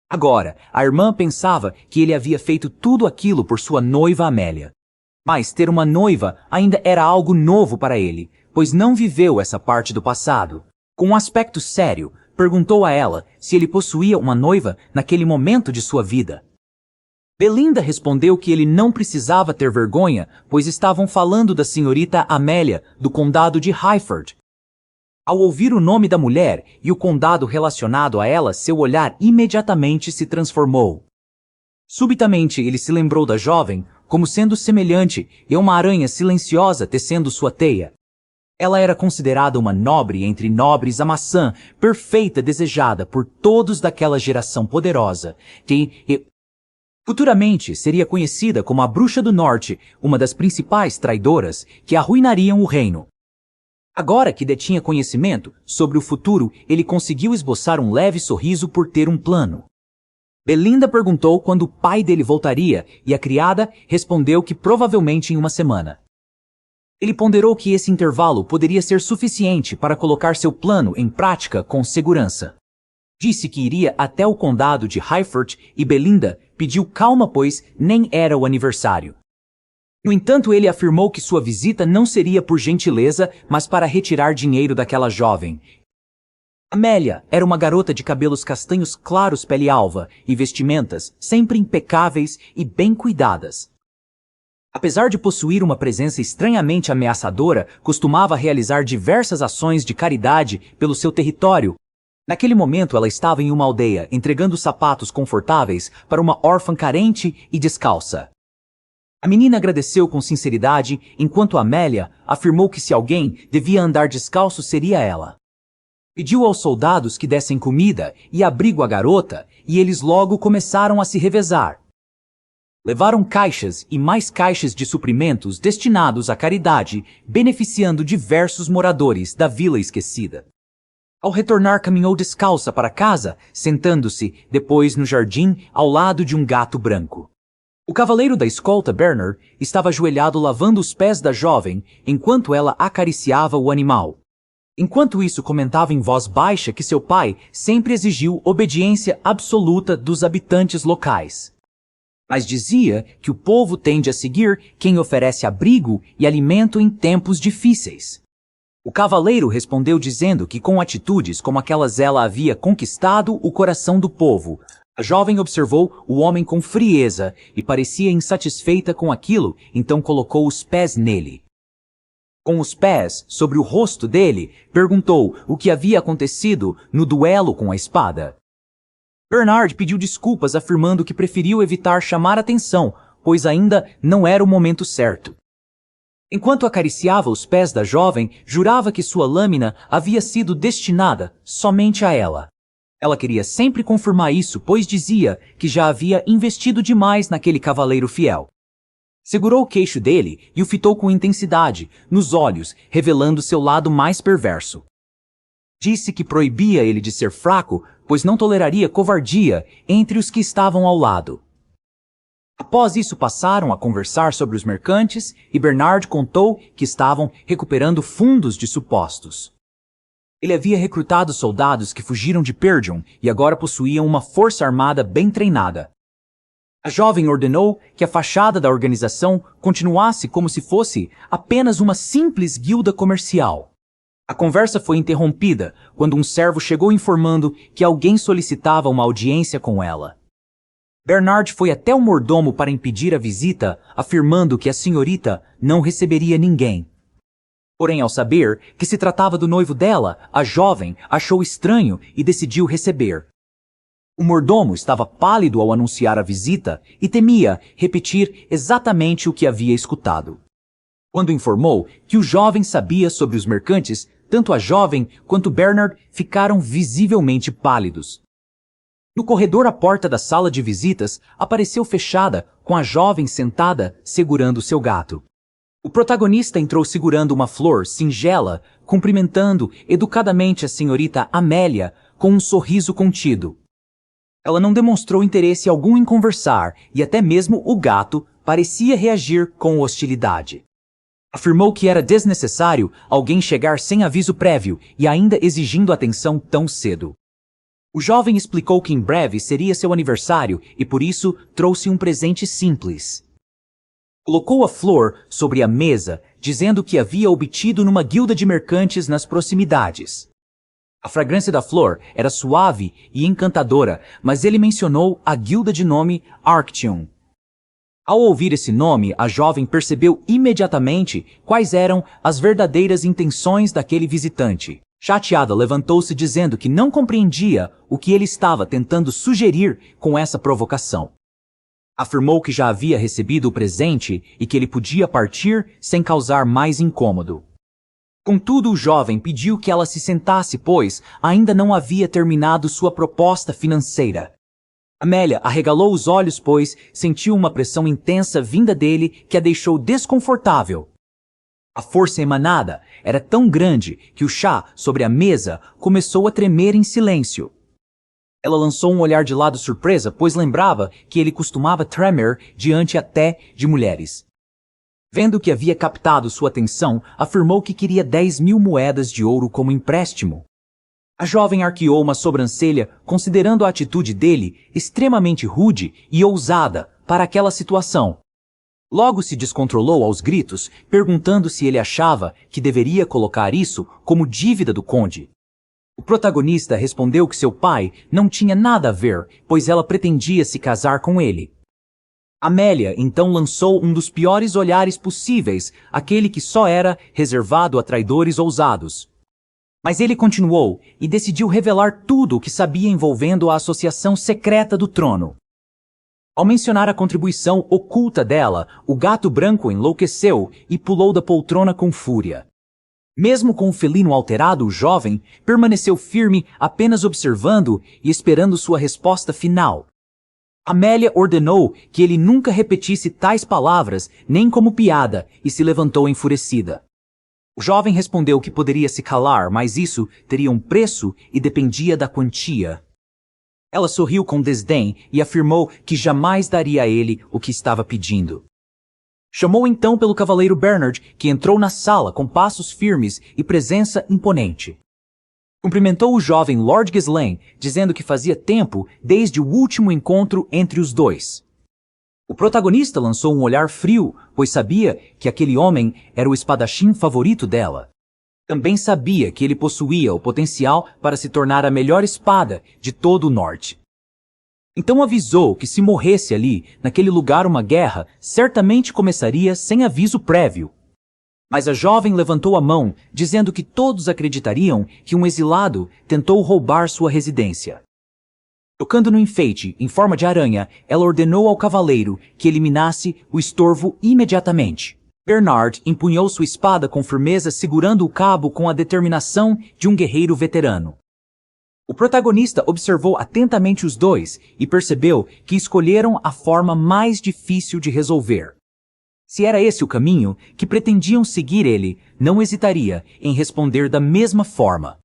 Agora, a irmã pensava que ele havia feito tudo aquilo por sua noiva Amélia. Mas ter uma noiva ainda era algo novo para ele, pois não viveu essa parte do passado. Com um aspecto sério, perguntou a ela se ele possuía uma noiva naquele momento de sua vida. Belinda respondeu que ele não precisava ter vergonha, pois estavam falando da senhorita Amélia, do condado de Highford. Ao ouvir o nome da mulher e o condado relacionado a ela, seu olhar imediatamente se transformou. Subitamente ele se lembrou da jovem como sendo semelhante a uma aranha silenciosa tecendo sua teia. Ela era considerada uma nobre entre nobres, a maçã perfeita desejada por todos daquela geração poderosa, que futuramente seria conhecida como a Bruxa do Norte, uma das principais traidoras que arruinariam o reino. Agora que detinha conhecimento sobre o futuro, ele conseguiu esboçar um leve sorriso por ter um plano. Belinda perguntou quando o pai dele voltaria e a criada respondeu que provavelmente em uma semana. Ele ponderou que esse intervalo poderia ser suficiente para colocar seu plano em prática com segurança. Disse que iria até o condado de Highford e Belinda pediu calma pois nem era o aniversário. No entanto, ele afirmou que sua visita não seria por gentileza, mas para retirar dinheiro daquela jovem. Amélia era uma garota de cabelos castanhos claros, pele alva e vestimentas sempre impecáveis e bem cuidadas. Apesar de possuir uma presença estranhamente ameaçadora, costumava realizar diversas ações de caridade pelo seu território. Naquele momento ela estava em uma aldeia, entregando sapatos confortáveis para uma órfã carente e descalça. A menina agradeceu com sinceridade, enquanto Amélia afirmou que se alguém devia andar descalço seria ela. Pediu aos soldados que dessem comida e abrigo à garota, e eles logo começaram a se revezar. Levaram caixas e mais caixas de suprimentos destinados à caridade, beneficiando diversos moradores da Vila Esquecida. Ao retornar, caminhou descalça para casa, sentando-se depois no jardim ao lado de um gato branco. O cavaleiro da escolta, Bernard, estava ajoelhado lavando os pés da jovem, enquanto ela acariciava o animal. Enquanto isso, comentava em voz baixa que seu pai sempre exigiu obediência absoluta dos habitantes locais. Mas dizia que o povo tende a seguir quem oferece abrigo e alimento em tempos difíceis. O cavaleiro respondeu dizendo que com atitudes como aquelas ela havia conquistado o coração do povo. A jovem observou o homem com frieza e parecia insatisfeita com aquilo, então colocou os pés nele. Com os pés sobre o rosto dele, perguntou o que havia acontecido no duelo com a espada. Bernard pediu desculpas afirmando que preferiu evitar chamar atenção, pois ainda não era o momento certo. Enquanto acariciava os pés da jovem, jurava que sua lâmina havia sido destinada somente a ela. Ela queria sempre confirmar isso, pois dizia que já havia investido demais naquele cavaleiro fiel. Segurou o queixo dele e o fitou com intensidade, nos olhos, revelando seu lado mais perverso. Disse que proibia ele de ser fraco, pois não toleraria covardia entre os que estavam ao lado. Após isso, passaram a conversar sobre os mercantes e Bernard contou que estavam recuperando fundos de supostos. Ele havia recrutado soldados que fugiram de Pyrgion e agora possuíam uma força armada bem treinada. A jovem ordenou que a fachada da organização continuasse como se fosse apenas uma simples guilda comercial. A conversa foi interrompida quando um servo chegou informando que alguém solicitava uma audiência com ela. Bernard foi até o mordomo para impedir a visita, afirmando que a senhorita não receberia ninguém. Porém, ao saber que se tratava do noivo dela, a jovem achou estranho e decidiu receber. O mordomo estava pálido ao anunciar a visita e temia repetir exatamente o que havia escutado. Quando informou que o jovem sabia sobre os mercantes, tanto a jovem quanto Bernard ficaram visivelmente pálidos. No corredor, a porta da sala de visitas apareceu fechada, com a jovem sentada segurando seu gato. O protagonista entrou segurando uma flor singela, cumprimentando educadamente a senhorita Amélia com um sorriso contido. Ela não demonstrou interesse algum em conversar e até mesmo o gato parecia reagir com hostilidade. Afirmou que era desnecessário alguém chegar sem aviso prévio e ainda exigindo atenção tão cedo. O jovem explicou que em breve seria seu aniversário e por isso trouxe um presente simples. Colocou a flor sobre a mesa, dizendo que havia obtido numa guilda de mercantes nas proximidades. A fragrância da flor era suave e encantadora, mas ele mencionou a guilda de nome Arctium. Ao ouvir esse nome, a jovem percebeu imediatamente quais eram as verdadeiras intenções daquele visitante. Chateada, levantou-se dizendo que não compreendia o que ele estava tentando sugerir com essa provocação. Afirmou que já havia recebido o presente e que ele podia partir sem causar mais incômodo. Contudo, o jovem pediu que ela se sentasse, pois ainda não havia terminado sua proposta financeira. Amélia arregalou os olhos, pois sentiu uma pressão intensa vinda dele que a deixou desconfortável. A força emanada era tão grande que o chá sobre a mesa começou a tremer em silêncio. Ela lançou um olhar de lado surpresa, pois lembrava que ele costumava tremer diante até de mulheres. Vendo que havia captado sua atenção, afirmou que queria 10.000 moedas de ouro como empréstimo. A jovem arqueou uma sobrancelha, considerando a atitude dele extremamente rude e ousada para aquela situação. Logo se descontrolou aos gritos, perguntando se ele achava que deveria colocar isso como dívida do conde. O protagonista respondeu que seu pai não tinha nada a ver, pois ela pretendia se casar com ele. Amélia então lançou um dos piores olhares possíveis, aquele que só era reservado a traidores ousados. Mas ele continuou e decidiu revelar tudo o que sabia envolvendo a associação secreta do trono. Ao mencionar a contribuição oculta dela, o gato branco enlouqueceu e pulou da poltrona com fúria. Mesmo com o felino alterado, o jovem permaneceu firme, apenas observando e esperando sua resposta final. Amélia ordenou que ele nunca repetisse tais palavras, nem como piada, e se levantou enfurecida. O jovem respondeu que poderia se calar, mas isso teria um preço e dependia da quantia. Ela sorriu com desdém e afirmou que jamais daria a ele o que estava pedindo. Chamou então pelo cavaleiro Bernard, que entrou na sala com passos firmes e presença imponente. Cumprimentou o jovem Lord Ghislaine, dizendo que fazia tempo desde o último encontro entre os dois. O protagonista lançou um olhar frio, pois sabia que aquele homem era o espadachim favorito dela. Também sabia que ele possuía o potencial para se tornar a melhor espada de todo o norte. Então avisou que se morresse ali, naquele lugar, uma guerra, certamente começaria sem aviso prévio. Mas a jovem levantou a mão, dizendo que todos acreditariam que um exilado tentou roubar sua residência. Tocando no enfeite, em forma de aranha, ela ordenou ao cavaleiro que eliminasse o estorvo imediatamente. Bernard empunhou sua espada com firmeza, segurando o cabo com a determinação de um guerreiro veterano. O protagonista observou atentamente os dois e percebeu que escolheram a forma mais difícil de resolver. Se era esse o caminho que pretendiam seguir, ele não hesitaria em responder da mesma forma.